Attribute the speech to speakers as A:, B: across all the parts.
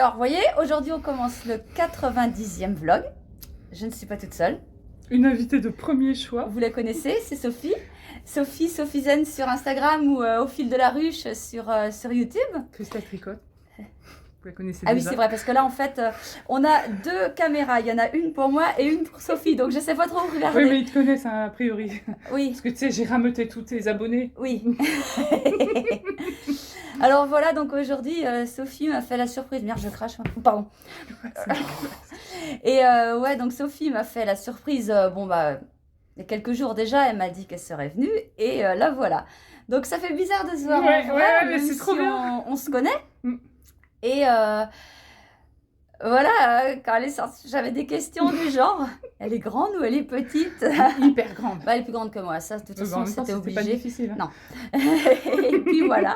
A: Alors, vous voyez, aujourd'hui, on commence le 90e vlog. Je ne suis pas toute seule.
B: Une invitée de premier choix.
A: Vous la connaissez, c'est Sophie. Sophie Zen sur Instagram ou Au fil de la ruche sur YouTube.
B: Christelle Tricotte. Vous la connaissez
A: Ah oui,
B: déjà.
A: c'est vrai, parce que là, en fait, on a deux caméras. Il y en a une pour moi et une pour Sophie. Donc, je ne sais pas trop où regarder.
B: Oui, mais ils te connaissent, hein, a priori.
A: Oui,
B: Parce que tu sais, j'ai rameuté tous tes abonnés.
A: oui. Alors voilà, donc aujourd'hui, Sophie m'a fait la surprise. Merde, je crache. Pardon. Et ouais, donc Sophie m'a fait la surprise. Il y a quelques jours déjà, elle m'a dit qu'elle serait venue. Et là, voilà. Donc ça fait bizarre de se voir
B: Ouais,
A: en vrai,
B: ouais, mais
A: même
B: c'est trop
A: si
B: bien.
A: on se connaît.
B: Mm.
A: Et voilà, quand elle est sortie, j'avais des questions du genre, elle est grande ou elle est petite?
B: Hyper grande.
A: Bah, elle est plus grande que moi, ça, de toute façon,
B: En même temps,
A: c'était
B: c'était pas
A: obligé.
B: difficile. Hein.
A: Non. Et puis voilà.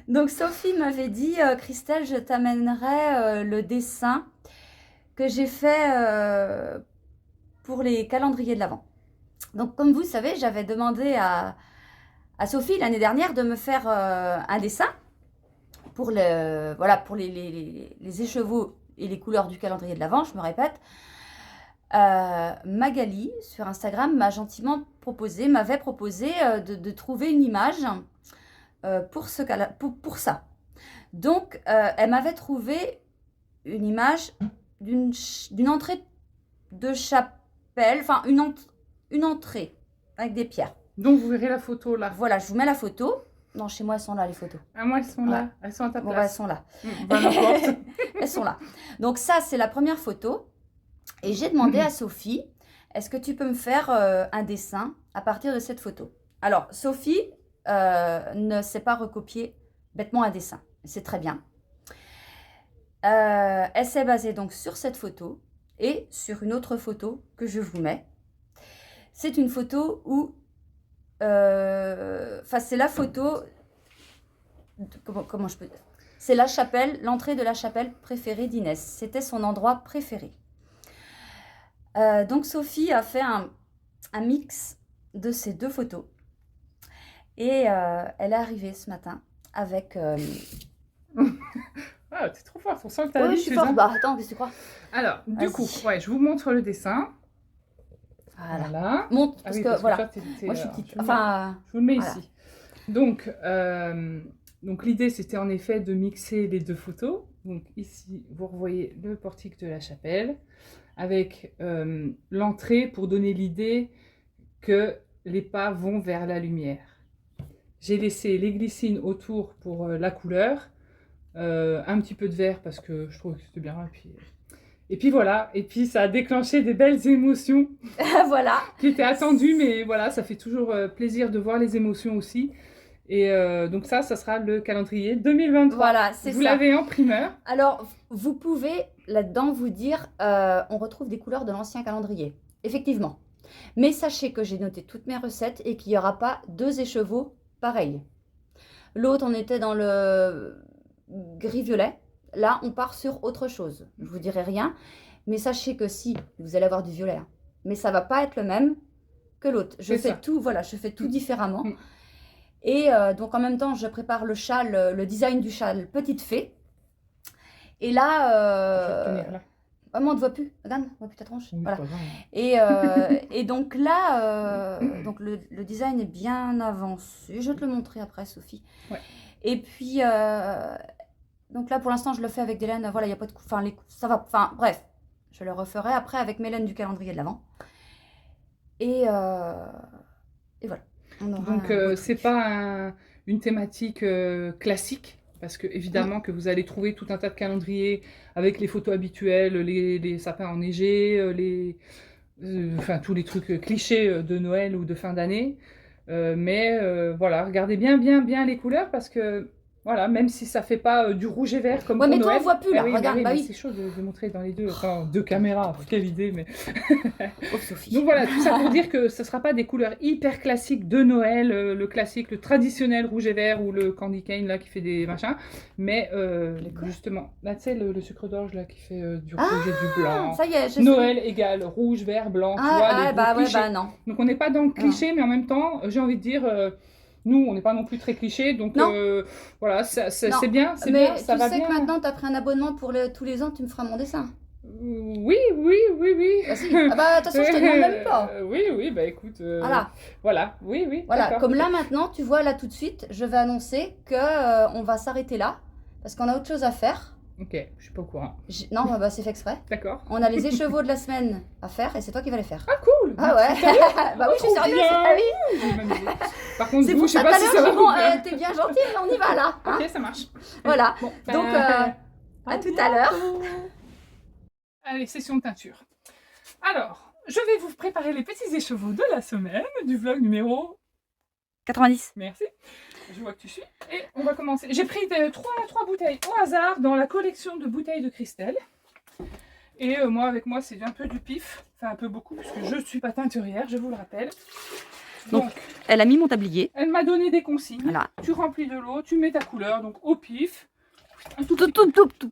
A: Donc Sophie m'avait dit, Christelle, je t'amènerai le dessin que j'ai fait pour les calendriers de l'Avent. Donc comme vous savez, j'avais demandé à Sophie l'année dernière de me faire un dessin pour, pour les écheveaux et les couleurs du calendrier de l'Avent, je me répète. Magali sur Instagram m'avait proposé de trouver une image pour ça. Donc elle m'avait trouvé une image d'une entrée de chapelle, enfin une entrée avec des pierres.
B: Donc, vous verrez la photo là.
A: Voilà, je vous mets la photo. Non, chez moi, elles sont là, les photos.
B: Ah, moi, elles sont là.
A: Ouais.
B: Elles sont à ta
A: Bon, bah, elles
B: place.
A: sont là.
B: Bah, n'importe.
A: Elles sont là. Donc ça, c'est la première photo. Et j'ai demandé à Sophie, est-ce que tu peux me faire un dessin à partir de cette photo? Alors, Sophie ne sait pas recopier bêtement un dessin. C'est très bien. Elle s'est basée donc sur cette photo et sur une autre photo que je vous mets. C'est une photo où... c'est la photo... Comment je peux dire? C'est la chapelle, l'entrée de la chapelle préférée d'Inès. C'était son endroit préféré. Donc Sophie a fait un mix de ces deux photos. Et elle est arrivée ce matin avec...
B: Ah, t'es trop forte. On sent que t'as
A: Oui, je
B: l'habitude.
A: suis forte.
B: Hein.
A: Bah, attends, qu'est-ce que tu crois?
B: Alors, du
A: Vas-y.
B: coup, ouais, je vous montre le dessin.
A: Voilà. Monte, parce que voilà.
B: Toi,
A: Moi, je suis petite.
B: je vous
A: Enfin,
B: le mets
A: voilà.
B: ici. Donc l'idée, c'était en effet de mixer les deux photos. Donc ici, vous revoyez le portique de la chapelle avec l'entrée pour donner l'idée que les pas vont vers la lumière. J'ai laissé les glycines autour pour la couleur, un petit peu de vert parce que je trouve que c'était bien. Et puis voilà, et puis ça a déclenché des belles émotions
A: Voilà.
B: qui étaient attendues, mais voilà, ça fait toujours plaisir de voir les émotions aussi. Et donc ça sera le calendrier 2023.
A: Voilà, c'est ça.
B: Vous l'avez en primeur.
A: Alors, vous pouvez là-dedans vous dire, on retrouve des couleurs de l'ancien calendrier. Effectivement. Mais sachez que j'ai noté toutes mes recettes et qu'il n'y aura pas deux écheveaux pareils. L'autre, on était dans le gris-violet. Là, on part sur autre chose. Je ne vous dirai rien. Mais sachez que si, vous allez avoir du violet. Hein. Mais ça ne va pas être le même que l'autre. Je fais tout différemment. Et donc en même temps, je prépare le châle, le design du châle Petite Fée. Et là,
B: Je vais tenir là.
A: moi on ne te voit plus. Regarde, on ne voit plus ta tronche.
B: Oui,
A: Voilà.
B: pas grave.
A: Et donc là, donc le design est bien avancé. Je vais te le montrer après, Sophie.
B: Ouais.
A: Et puis, donc là pour l'instant, je le fais avec des laines. Voilà, il n'y a pas de coup. Enfin, ça va. Enfin, bref, je le referai après avec mes laines du calendrier de l'Avent. Et voilà.
B: Donc c'est pas une thématique classique, parce que évidemment que vous allez trouver tout un tas de calendriers avec les photos habituelles, les sapins enneigés, enfin tous les trucs clichés de Noël ou de fin d'année. Mais voilà, regardez bien les couleurs, parce que voilà, même si ça fait pas du rouge et vert comme
A: ouais,
B: pour
A: mais toi
B: Noël.
A: on voit plus là, regarde,
B: mais
A: bah oui.
B: c'est chaud de montrer dans les deux, enfin deux caméras, quelle idée, mais...
A: Oh, Sophie.
B: Donc voilà, tout ça pour dire que ce ne sera pas des couleurs hyper classiques de Noël, le classique, le traditionnel rouge et vert ou le candy cane là qui fait des machins, mais justement, là tu sais le sucre d'orge là qui fait du rouge et du blanc.
A: Ça y est, je
B: Noël égale rouge, vert, blanc, tu vois, les gros clichés.
A: non.
B: Donc on n'est pas dans le cliché, mais en même temps, j'ai envie de dire, Nous, on n'est pas non plus très cliché, donc
A: Non.
B: voilà,
A: Non.
B: c'est bien, ça
A: Mais
B: va
A: tu sais
B: bien.
A: que maintenant, tu as pris un abonnement pour tous les ans, tu me feras mon dessin.
B: Oui.
A: Bah si. Ah bah, de toute façon, je te demande même pas.
B: Oui, bah écoute,
A: Voilà.
B: oui,
A: Voilà,
B: d'accord.
A: comme là maintenant, tu vois, là tout de suite, je vais annoncer que on va s'arrêter là, parce qu'on a autre chose à faire.
B: Ok, je suis pas au courant.
A: Non, bah, c'est fait exprès.
B: D'accord.
A: On a les écheveaux de la semaine à faire, et c'est toi qui vas les faire.
B: Ah cool.
A: Ah ouais. Bah oui, je suis
B: Trop
A: sérieuse.
B: bien.
A: Ah oui.
B: Je vais m'amuser. Par contre,
A: C'est
B: vous,
A: pour
B: je sais
A: ça
B: pas
A: tout à
B: si
A: l'heure,
B: ça va
A: j'ai
B: vous
A: bon,
B: plaire.
A: t'es bien gentil, mais on y va là. Hein.
B: Ok, ça marche.
A: Voilà.
B: Bon,
A: Donc, à tout à l'heure.
B: Allez, session de teinture. Alors, je vais vous préparer les petits écheveaux de la semaine du vlog numéro
A: 90.
B: Merci. Je vois que tu suis. Et on va commencer. J'ai pris trois bouteilles au hasard dans la collection de bouteilles de Christelle. Et moi, avec moi, c'est un peu du pif. Enfin, un peu beaucoup, puisque je ne suis pas teinturière, je vous le rappelle.
A: Donc, elle a mis mon tablier.
B: Elle m'a donné des consignes.
A: Voilà.
B: Tu remplis de l'eau, tu mets ta couleur, donc au pif. Un tout
A: Tout.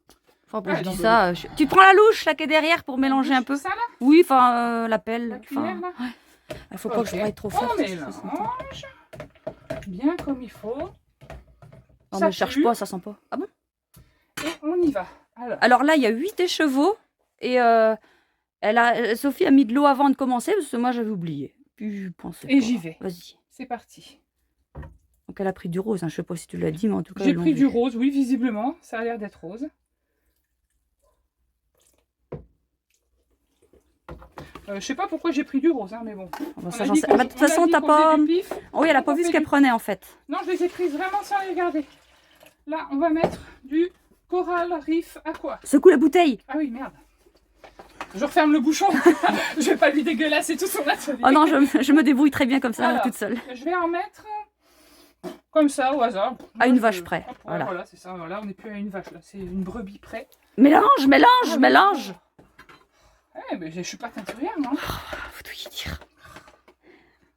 A: Enfin, bon, je dis ça. Tu prends la louche là qui est derrière pour mélanger un peu.
B: Ça là,
A: Oui, enfin, la pelle.
B: la cuillère là.
A: Il faut pas que je sois trop forte.
B: On mélange bien comme il faut.
A: Non,
B: Ça
A: mais je cherche
B: pue.
A: pas, ça sent pas. Ah bon?
B: Et on y va.
A: Alors là, il y a 8 écheveaux et Sophie a mis de l'eau avant de commencer parce que moi j'avais oublié. Puis je pensais
B: Et
A: pas.
B: j'y vais.
A: Vas-y.
B: C'est parti.
A: Donc elle a pris du rose, hein. Je sais pas si tu l'as dit, mais en tout cas.
B: J'ai
A: ils l'ont
B: pris
A: vu.
B: du rose, oui, visiblement. Ça a l'air d'être rose. Je sais pas pourquoi j'ai pris du rose, hein, mais bon.
A: Ah bah,
B: On
A: ça,
B: a
A: j'en
B: dit
A: sais-
B: qu'on-
A: bah, de toute
B: on a
A: façon,
B: dit
A: t'as
B: qu'on
A: pas.
B: faisait du pif.
A: Oui, elle a pas
B: On
A: vu ce
B: fait
A: qu'elle
B: du-
A: prenait en fait.
B: Non, je les ai prises vraiment sans les regarder. Là, on va mettre du Coral Reef Aqua.
A: Secoue la bouteille.
B: Ah oui, merde. Je referme le bouchon. Je vais pas lui dégueulasser tout son atelier.
A: Oh non, je me débrouille très bien comme ça,
B: Alors,
A: toute seule.
B: Je vais en mettre comme ça, au hasard.
A: À une
B: Moi,
A: vache
B: je-
A: près,
B: Hop,
A: voilà.
B: Voilà, c'est ça. Voilà, on n'est plus à une vache, là. C'est une brebis près.
A: Mélange.
B: Ah, mais je suis pas teinturière, non.
A: Faut tout y dire.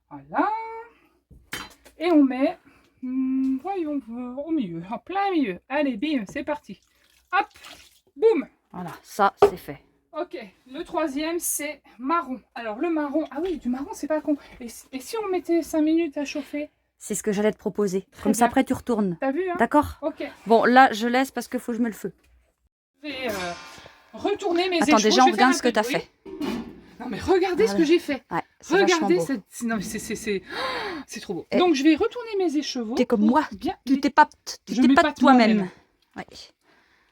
B: Voilà. Et on met, voyons, au milieu, en plein milieu. Allez, bim, c'est parti. Hop, boum.
A: Voilà, ça c'est fait.
B: Ok, le troisième, c'est marron. Alors, le marron, ah oui, du marron, c'est pas con. Et si on mettait 5 minutes à chauffer?
A: C'est ce que j'allais te proposer. Comme ça
B: bien.
A: après tu retournes.
B: T'as vu, hein?
A: D'accord?
B: Ok.
A: Bon, là je laisse parce qu'il faut que je me le feu.
B: Je vais retourner mes
A: Attends,
B: écheveaux.
A: déjà
B: Je
A: on
B: vais faire
A: regarde
B: un
A: ce que
B: peu
A: t'as
B: de
A: fait.
B: bruit. Non, mais regardez ce
A: Voilà.
B: que j'ai fait.
A: Ouais, c'est vachement
B: Regardez,
A: beau.
B: non, mais c'est trop beau.
A: Et
B: Donc, je vais retourner mes écheveaux.
A: T'es comme
B: pour
A: moi.
B: bien
A: Tu
B: les-
A: t'épates
B: Je m'épate
A: toi-même.
B: moi-même.
A: Ouais.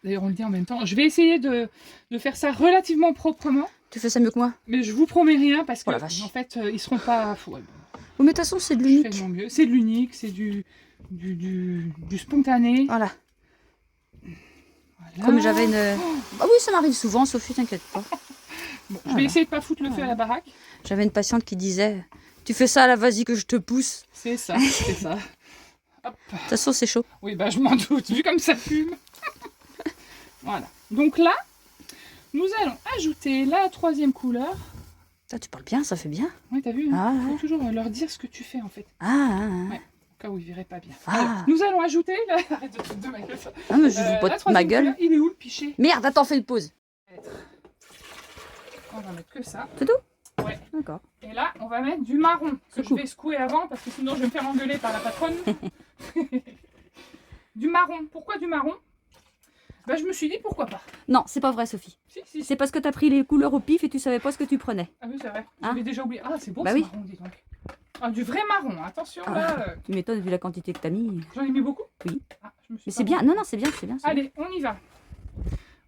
B: D'ailleurs, on le dit en même temps. Je vais essayer de faire ça relativement proprement.
A: Tu fais ça mieux que moi?
B: Mais je vous promets rien parce que,
A: Oh la vache.
B: en fait, ils seront pas... Ouais,
A: Oui, mais de toute façon c'est de
B: je fais
A: l'unique.
B: de mon mieux. C'est de l'unique, c'est du spontané.
A: Voilà.
B: Voilà.
A: Comme j'avais une... Ah oui, ça m'arrive souvent, Sophie, t'inquiète pas.
B: Bon, je
A: Voilà.
B: vais essayer de pas foutre le feu à la baraque.
A: J'avais une patiente qui disait « Tu fais ça là, vas-y que je te pousse.
B: C'est ça, c'est ça. Hop. »
A: De toute façon c'est chaud.
B: Oui, bah je m'en doute, vu comme ça fume. Voilà. Donc là, nous allons ajouter la troisième couleur.
A: Ça, tu parles bien, ça fait bien.
B: Oui, t'as vu,
A: Ah,
B: il faut toujours leur dire ce que tu fais en fait.
A: Ouais.
B: Au cas où ils verraient pas bien.
A: Ah.
B: Alors, nous allons ajouter... Arrête de foutre de ma gueule.
A: Non mais je vous
B: La
A: botte ma
B: troisième
A: gueule.
B: couleur, il est où le pichet?
A: Merde, attends, fais une pause.
B: On va mettre que ça.
A: C'est tout?
B: Ouais.
A: D'accord.
B: Et là, on va mettre du marron, que je
A: Secoue.
B: vais secouer avant, parce que sinon je vais me faire engueuler par la patronne. Du marron. Pourquoi du marron? Bah, je me suis dit, pourquoi pas.
A: Non, c'est pas vrai, Sophie.
B: Si.
A: C'est parce que t'as pris les couleurs au pif et tu savais pas ce que tu prenais.
B: Ah oui, c'est vrai.
A: Hein?
B: J'avais déjà oublié. Ah, c'est beau
A: Bah
B: ce
A: oui.
B: marron, dis donc. Ah, du vrai marron, attention, là.
A: Tu m'étonnes vu la quantité que t'as mis.
B: J'en ai mis beaucoup?
A: Oui.
B: Ah, je me suis
A: Mais
B: pas
A: c'est bien.
B: rendue
A: Non, non, c'est bien, c'est bien. c'est bien.
B: Allez, on y va.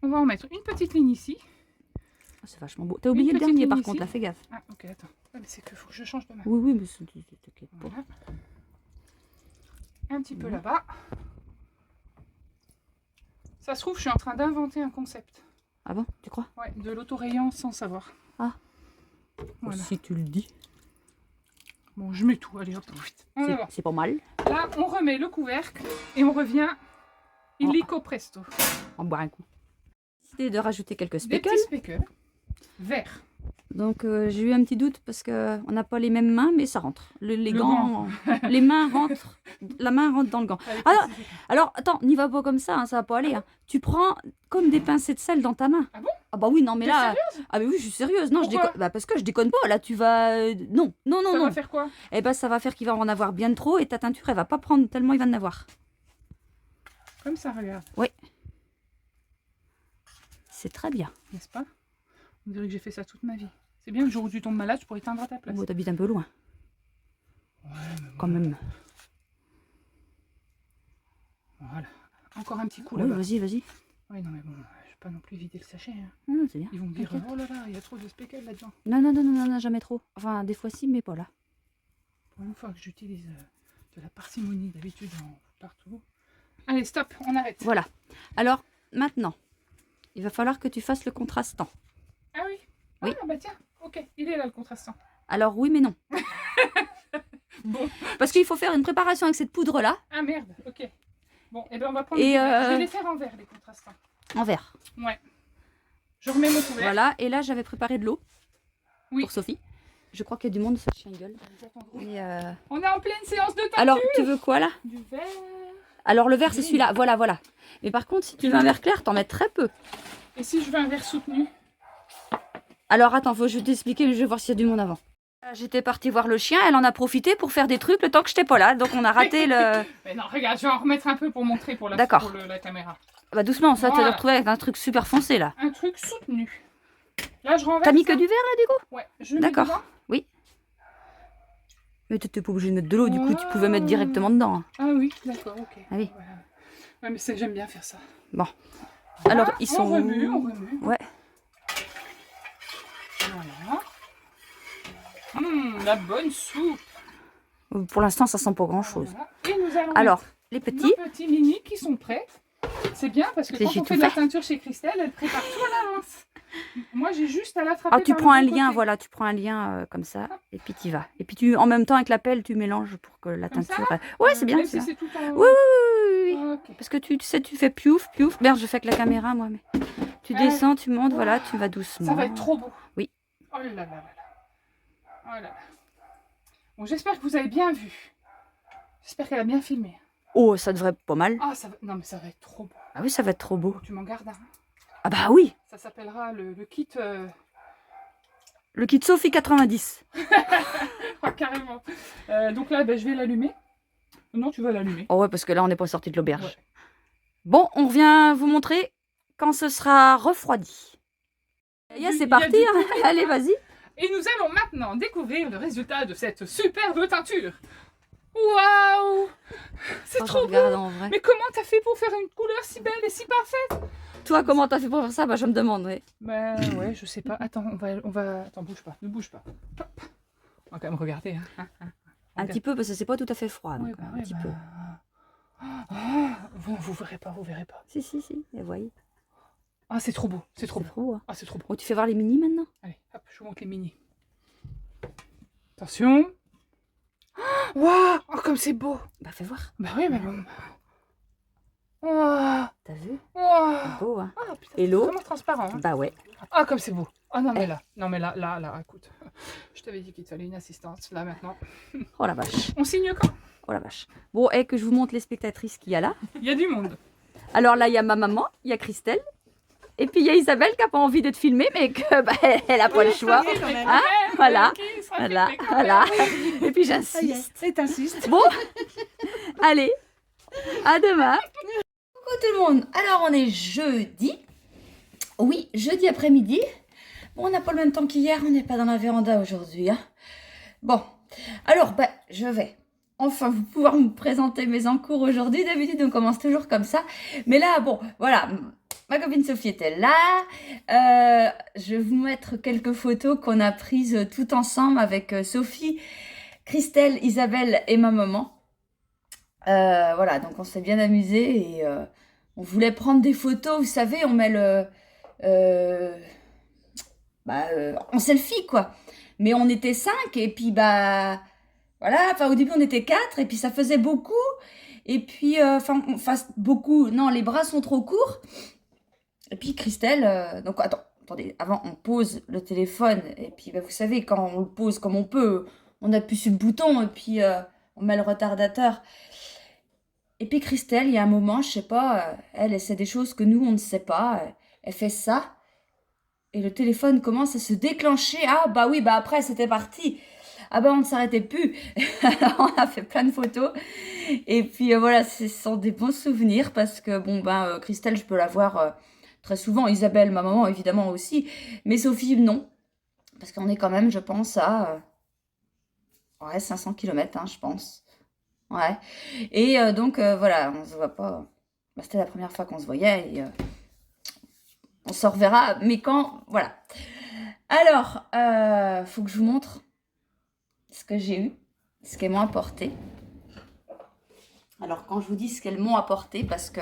B: On va en mettre une petite ligne ici.
A: Oh, c'est vachement beau. T'as oublié le
B: petite
A: dernier
B: ligne
A: par
B: ici.
A: contre, là, fais gaffe.
B: Ah, ok, attends. Ah, mais c'est qu'il faut que je change de main.
A: Oui, mais t'inquiète pas.
B: Voilà. Un petit peu
A: Mhm.
B: là-bas. Ça se trouve, je suis en train d'inventer un concept.
A: Ah bon, tu crois?
B: Ouais, de l'autorayant sans savoir.
A: Ah.
B: Voilà.
A: Si tu le dis.
B: Bon, je mets tout. Allez, hop, vite. On va voir.
A: C'est pas mal.
B: Là, on remet le couvercle et on revient illico presto.
A: On boit un coup. Décidé de rajouter quelques
B: Des
A: speckles.
B: petits speckles verts.
A: Donc j'ai eu un petit doute parce qu'on n'a pas les mêmes mains, mais ça rentre. Les
B: Le
A: gants, les mains rentrent, la main rentre dans le gant.
B: Avec
A: Alors,
B: le ciseau.
A: alors attends, n'y va pas comme ça, hein, ça va pas aller. Hein. Tu prends comme des pincées de sel dans ta main.
B: Ah bon?
A: Ah bah oui, non mais
B: T'es
A: là...
B: sérieuse?
A: Ah mais oui, je suis sérieuse. Non, je
B: Pourquoi?
A: déconne. Bah parce que je déconne pas. Là, tu vas... Non, non, non,
B: Ça
A: non.
B: va faire quoi?
A: Eh ben ça va faire qu'il va en avoir bien trop et ta teinture, elle va pas prendre tellement il va en avoir.
B: Comme ça, regarde.
A: C'est très bien.
B: N'est-ce pas? On dirait que j'ai fait ça toute ma vie. C'est bien, le jour où tu tombes malade, je pourrais teindre à ta place.
A: Bon, t'habites un peu loin,
B: Ouais, mais bon.
A: quand même.
B: Voilà. Encore un petit coup
A: Oui,
B: là-bas.
A: vas-y, vas-y.
B: Oui, non, mais bon, je vais pas non plus vider le sachet. Hein.
A: Non, c'est bien.
B: Ils vont me dire,
A: T'inquiète.
B: oh là là, il y a trop de speckles là-dedans.
A: Non, non, non, non, non, non, jamais trop. Enfin, des fois si, mais pas là.
B: Pour une fois que j'utilise de la parcimonie, d'habitude, partout. Allez, stop, on arrête.
A: Voilà. Alors, maintenant, il va falloir que tu fasses le contrastant.
B: Ah oui?
A: Oui.
B: Ah bah tiens, ok, il est là le contrastant.
A: Alors, oui, mais non.
B: Bon.
A: Parce qu'il faut faire une préparation avec cette poudre-là,
B: Ah merde, ok. Bon, et ben on va prendre
A: Et,
B: du vert. Je vais les faire en vert, les contrastants.
A: en vert.
B: Ouais. Je remets mon couvert.
A: Voilà. Et là, j'avais préparé de l'eau
B: Oui.
A: pour Sophie. Je crois qu'il y a du monde, ce chien gueule. Et,
B: On est en pleine séance de teinture.
A: alors, tu veux quoi, là?
B: Du vert.
A: Alors, le vert, c'est celui-là. Voilà, voilà. Mais par contre, si tu veux un vert clair, t'en mets très peu.
B: Et si je veux un vert soutenu?
A: Alors, attends, je vais t'expliquer, mais je vais voir s'il y a du monde avant. J'étais partie voir le chien, elle en a profité pour faire des trucs le temps que j'étais pas là. Donc, on a raté le...
B: Mais non, regarde, je vais en remettre un peu pour montrer pour la,
A: D'accord.
B: la caméra.
A: Bah, doucement, ça, tu vas
B: Voilà.
A: te retrouver avec un truc super foncé, là.
B: Un truc soutenu. Là, je renverse.
A: T'as mis que
B: ça.
A: du vert, là, du coup?
B: Ouais, je mets
A: D'accord.
B: dedans.
A: Mais t'étais pas obligé de mettre de l'eau, du coup, tu pouvais mettre directement dedans. hein.
B: Ah oui, d'accord, ok.
A: Ah oui.
B: Voilà. Ouais, mais c'est que j'aime bien faire ça.
A: Bon.
B: Voilà,
A: Alors, ils sont
B: on remue,
A: où
B: on remue.
A: Ouais.
B: Voilà. La bonne soupe.
A: Pour l'instant, ça sent pas grand-chose.
B: Voilà. Et nous allons
A: Alors, les
B: mettre
A: petits,
B: nos petits mini qui sont prêts. C'est bien parce que
A: C'est-
B: quand
A: j'ai
B: on
A: tout
B: fait de la
A: fait.
B: teinture chez Christelle, elle prépare tout à l'avance. Moi, j'ai juste à l'attraper.
A: ah, tu
B: par
A: prends
B: le
A: un
B: bon
A: lien,
B: côté.
A: voilà, tu prends un lien comme ça, et puis tu y vas. Et puis, tu, en même temps, avec la pelle, tu mélanges pour que la
B: Comme ça
A: teinture... Ouais, c'est bien,
B: Même
A: c'est
B: si
A: bien.
B: c'est tout en...
A: Oui, oui, oui, oui, oui.
B: Ok.
A: Parce que tu sais, tu fais piouf, piouf. Merde, je fais avec la caméra, moi. Mais... Tu
B: Ouais.
A: descends, tu montes, voilà, tu vas doucement.
B: Ça va être trop beau.
A: Oui.
B: Oh là là là là. Oh là là. Bon, j'espère que vous avez bien vu. J'espère qu'elle a bien filmé.
A: Oh, ça devrait être pas mal.
B: Ah, ça va... Non, mais ça va être trop beau.
A: Ah oui, ça va être trop beau.
B: Tu m'en gardes un.
A: Ah bah oui,
B: Ça s'appellera le kit...
A: le kit Sophie 90.
B: Ah, carrément. Donc là, ben, je vais l'allumer. Non, tu vas l'allumer.
A: Oh ouais, parce que là, on n'est pas sorti de l'auberge.
B: Ouais.
A: Bon, on revient vous montrer quand ce sera refroidi.
B: Il y a
A: C'est
B: du
A: parti, hein.
B: courant.
A: Allez, vas-y.
B: Et nous allons maintenant découvrir le résultat de cette superbe teinture. Waouh! C'est
A: Oh, je
B: trop beau!
A: regarde en vrai.
B: Mais comment t'as fait pour faire une couleur si belle et si parfaite?
A: Toi, comment t'as fait pour faire ça? Bah, je me demande, oui.
B: Ben ouais, je sais pas. Attends, on va... Attends, bouge pas, ne bouge pas. Hop. On va quand même regarder.
A: Un petit peu, parce que c'est pas tout à fait froid.
B: Oui,
A: Donc,
B: bah
A: un
B: ouais,
A: petit
B: bah...
A: peu.
B: Vous verrez pas, vous verrez pas.
A: Si, si, si, et voyez.
B: Ah, c'est trop beau, c'est trop
A: C'est
B: beau.
A: trop, hein.
B: Ah, c'est trop beau.
A: Bon, tu fais voir les mini maintenant?
B: Allez, hop, je vous montre les mini. Attention. Waouh! Oh, comme c'est beau!
A: Bah, fais voir.
B: Bah oui, mais bon. Waouh!
A: T'as vu?
B: Waouh!
A: C'est beau, hein.
B: Ah, putain,
A: Et
B: c'est
A: l'eau?
B: vraiment transparent. Hein.
A: Bah ouais.
B: Ah, comme c'est beau. Ah non, mais là, écoute. Je t'avais dit qu'il te fallait une assistante, là, maintenant.
A: Oh la vache.
B: On signe quand?
A: Oh la vache. Bon, et que je vous montre les spectatrices qu'il y a là.
B: Il y a du monde.
A: Alors là, il y a ma maman, il y a Christelle. Et puis il y a Isabelle qui n'a pas envie d'être filmée, mais que bah, elle n'a pas le choix. Hein, voilà, voilà, voilà. Et puis j'insiste.
B: Et t'insistes.
A: Bon, allez, à demain. Coucou tout le monde. Alors on est jeudi. Oui, jeudi après-midi. Bon, on n'a pas le même temps qu'hier, on n'est pas dans la véranda aujourd'hui. Hein. Bon, alors bah, je vais enfin vous pouvoir me présenter mes encours aujourd'hui. D'habitude on commence toujours comme ça. Mais là, bon, voilà. Ma copine Sophie était là. Je vais vous mettre quelques photos qu'on a prises tout ensemble avec Sophie, Christelle, Isabelle et ma maman. Voilà, donc on s'est bien amusé et on voulait prendre des photos. Vous savez, on met le... en selfie, quoi. Mais on était 5 et puis, bah... Voilà, enfin au début on était 4 et puis ça faisait beaucoup. Et puis, beaucoup, non, les bras sont trop courts. Et puis Christelle, donc attends, attendez, avant, on pose le téléphone, et puis bah, vous savez, quand on le pose comme on peut, on appuie sur le bouton, et puis on met le retardateur. Et puis Christelle, il y a un moment, je sais pas, elle essaie des choses que nous, on ne sait pas. Elle fait ça, et le téléphone commence à se déclencher. Ah bah oui, bah après, c'était parti. Ah bah on ne s'arrêtait plus. On a fait plein de photos. Et puis voilà, ce sont des bons souvenirs, parce que, bon, ben, Christelle, je peux la voir très souvent. Isabelle, ma maman, évidemment aussi. Mais Sophie, non. Parce qu'on est quand même, je pense, à ouais, 500 km, hein, je pense. Ouais. Et donc, voilà, on se voit pas. Bah, c'était la première fois qu'on se voyait. Et, on se reverra, mais quand, voilà. Alors, faut que je vous montre ce que j'ai eu, ce qu'elles m'ont apporté. Alors, quand je vous dis ce qu'elles m'ont apporté, parce que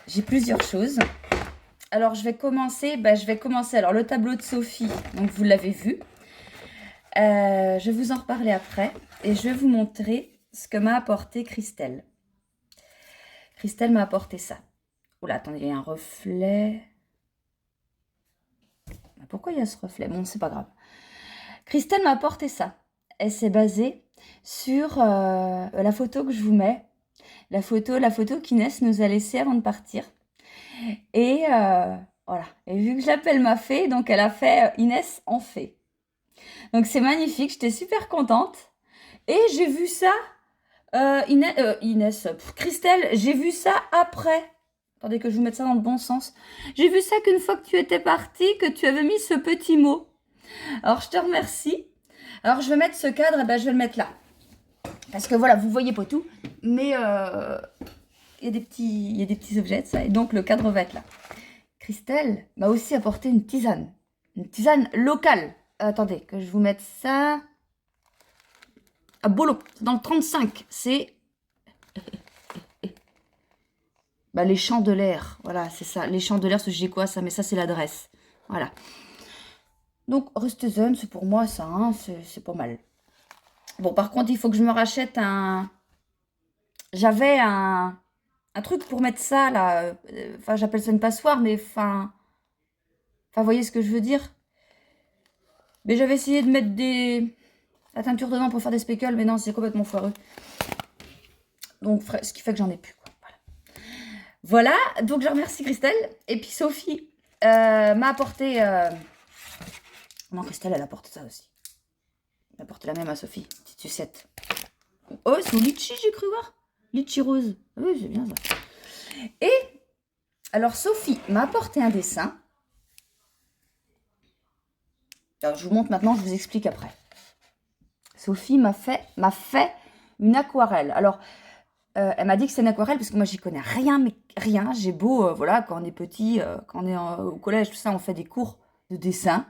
A: j'ai plusieurs choses. Alors, je vais commencer. Alors, le tableau de Sophie, donc vous l'avez vu. Je vais vous en reparler après. Et je vais vous montrer ce que m'a apporté Christelle. Christelle m'a apporté ça. Oula, attendez, il y a un reflet. Pourquoi il y a ce reflet? Bon, c'est pas grave. Christelle m'a apporté ça. Elle s'est basée sur la photo que je vous mets. La photo qu'Inès nous a laissée avant de partir. Et voilà. Et vu que je l'appelle ma fée, donc elle a fait Inès en fée. Donc c'est magnifique, j'étais super contente. Et j'ai vu ça, Christelle, j'ai vu ça après. Attendez que je vous mette ça dans le bon sens. J'ai vu ça qu'une fois que tu étais partie, que tu avais mis ce petit mot. Alors je te remercie. Alors je vais mettre ce cadre, et ben, je vais le mettre là. Parce que voilà, vous voyez pas tout, mais il y a des petits objets de ça. Et donc le cadre va être là. Christelle m'a aussi apporté une tisane locale. Attendez, que je vous mette ça. À Bolo, dans le 35, c'est bah, les champs de l'air. Voilà, c'est ça. Les champs de l'air, j'ai quoi ça? Mais ça, c'est l'adresse. Voilà. Donc, Rustesen, c'est pour moi ça, hein, c'est pas mal. Bon, par contre, il faut que je me rachète un... J'avais un truc pour mettre ça, là. Enfin, j'appelle ça une passoire, mais enfin... Enfin, vous voyez ce que je veux dire? Mais j'avais essayé de mettre la teinture dedans pour faire des speckles, mais non, c'est complètement foireux. Donc, ce qui fait que j'en ai plus, quoi. Voilà, donc je remercie Christelle. Et puis Sophie m'a apporté... Non, Christelle, elle apporte ça aussi. Elle a apporté la même à Sophie, petite sucette. Oh, c'est au litchi, j'ai cru voir. Litchi rose. Oui, c'est bien ça. Et, alors Sophie m'a apporté un dessin. Alors, je vous montre maintenant, je vous explique après. Sophie m'a fait une aquarelle. Alors, elle m'a dit que c'est une aquarelle parce que moi, j'y connais rien, mais rien. J'ai beau, voilà, quand on est petit, quand on est au collège, tout ça, on fait des cours de dessin.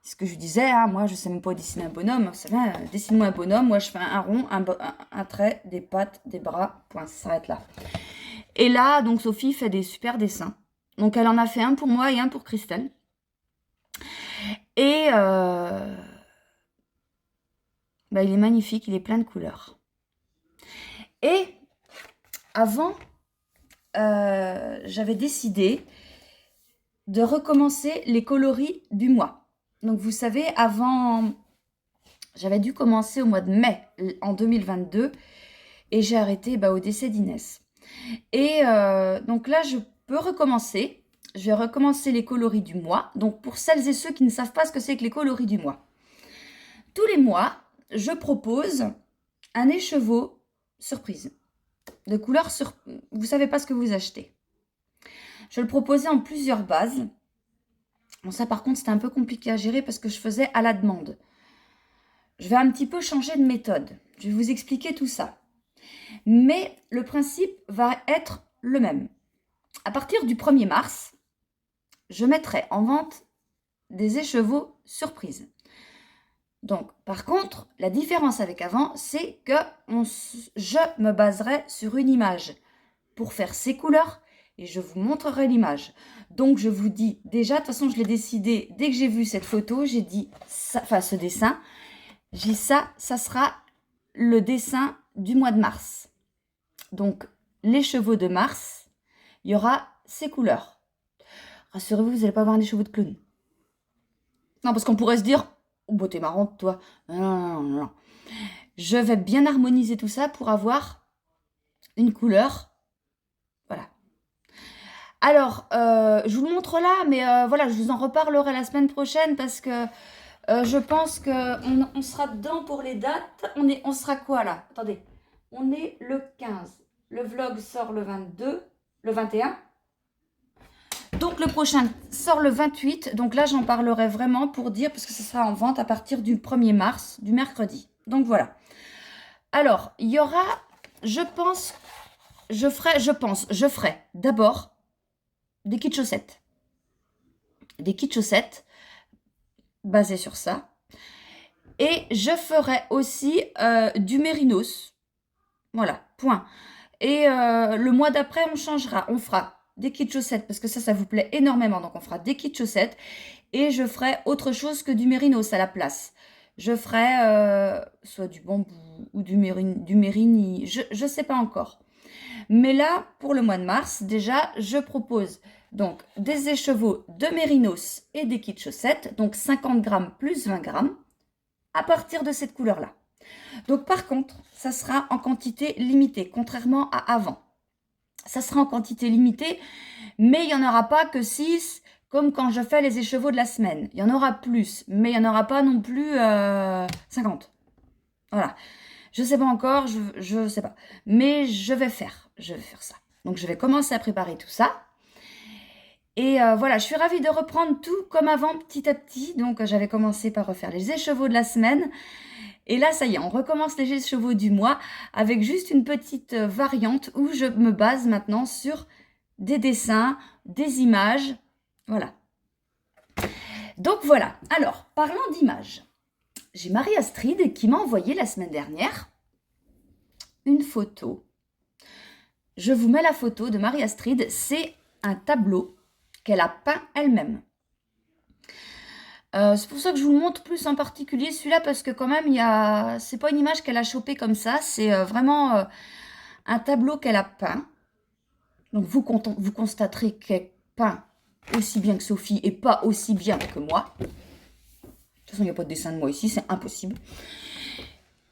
A: C'est ce que je disais, hein, moi, je sais même pas dessiner un bonhomme. Vous savez, dessine-moi un bonhomme. Moi, je fais un rond, un trait, des pattes, des bras, point, ça s'arrête là. Et là, donc, Sophie fait des super dessins. Donc, elle en a fait un pour moi et un pour Christelle. Et bah, il est magnifique, il est plein de couleurs. Et avant, j'avais décidé de recommencer les coloris du mois. Donc vous savez, avant, j'avais dû commencer au mois de mai en 2022 et j'ai arrêté au décès d'Inès. Et donc là, je peux recommencer. Je vais recommencer les coloris du mois. Donc pour celles et ceux qui ne savent pas ce que c'est que les coloris du mois. Tous les mois, je propose un écheveau surprise. De couleur vous ne savez pas ce que vous achetez. Je le proposais en plusieurs bases. Bon, ça par contre, c'était un peu compliqué à gérer parce que je faisais à la demande. Je vais un petit peu changer de méthode. Je vais vous expliquer tout ça. Mais le principe va être le même. À partir du 1er mars, je mettrai en vente des écheveaux surprises. Donc, par contre, la différence avec avant, c'est que je me baserai sur une image pour faire ces couleurs et je vous montrerai l'image. Donc, je vous dis déjà, de toute façon, je l'ai décidé, dès que j'ai vu cette photo, j'ai dit, ce dessin, j'ai dit ça sera le dessin du mois de mars. Donc, les chevaux de mars, il y aura ces couleurs. Rassurez-vous, vous n'allez pas avoir des cheveux de clown. Non, parce qu'on pourrait se dire, oh, bah, t'es marrante, toi. Non, non, non, non. Je vais bien harmoniser tout ça pour avoir une couleur. Voilà. Alors, je vous le montre là, mais voilà, je vous en reparlerai la semaine prochaine parce que je pense qu'on on sera dedans pour les dates. On sera quoi là? Attendez, on est le 15. Le vlog sort le 22, le 21. Donc le prochain sort le 28. Donc là, j'en parlerai vraiment pour dire, parce que ce sera en vente à partir du 1er mars, du mercredi. Donc voilà. Alors, il y aura, je ferai d'abord des kits chaussettes. Des kits chaussettes basés sur ça. Et je ferai aussi du mérinos. Voilà, point. Et le mois d'après, on changera. On fera des kits chaussettes parce que ça vous plaît énormément. Donc, on fera des kits chaussettes. Et je ferai autre chose que du mérinos à la place. Je ferai soit du bambou ou du mérini. Je ne sais pas encore. Mais là, pour le mois de mars, déjà, je propose donc des écheveaux de mérinos et des kits chaussettes. Donc, 50 grammes plus 20 grammes à partir de cette couleur-là. Donc, par contre, ça sera en quantité limitée, contrairement à avant. Ça sera en quantité limitée, mais il n'y en aura pas que 6, comme quand je fais les écheveaux de la semaine. Il y en aura plus, mais il n'y en aura pas non plus 50. Voilà. Je ne sais pas encore, je ne sais pas. Mais je vais faire ça. Donc, je vais commencer à préparer tout ça. Et voilà, je suis ravie de reprendre tout comme avant, petit à petit. Donc, j'avais commencé par refaire les écheveaux de la semaine. Et là, ça y est, on recommence les écheveaux du mois avec juste une petite variante où je me base maintenant sur des dessins, des images. Voilà. Donc, voilà. Alors, parlant d'images, j'ai Marie-Astrid qui m'a envoyé la semaine dernière une photo. Je vous mets la photo de Marie-Astrid. C'est un tableau qu'elle a peint elle-même. C'est pour ça que je vous le montre plus en particulier celui-là parce que quand même, c'est pas une image qu'elle a chopée comme ça. C'est vraiment un tableau qu'elle a peint. Donc, vous constaterez qu'elle peint aussi bien que Sophie et pas aussi bien que moi. De toute façon, il n'y a pas de dessin de moi ici, c'est impossible.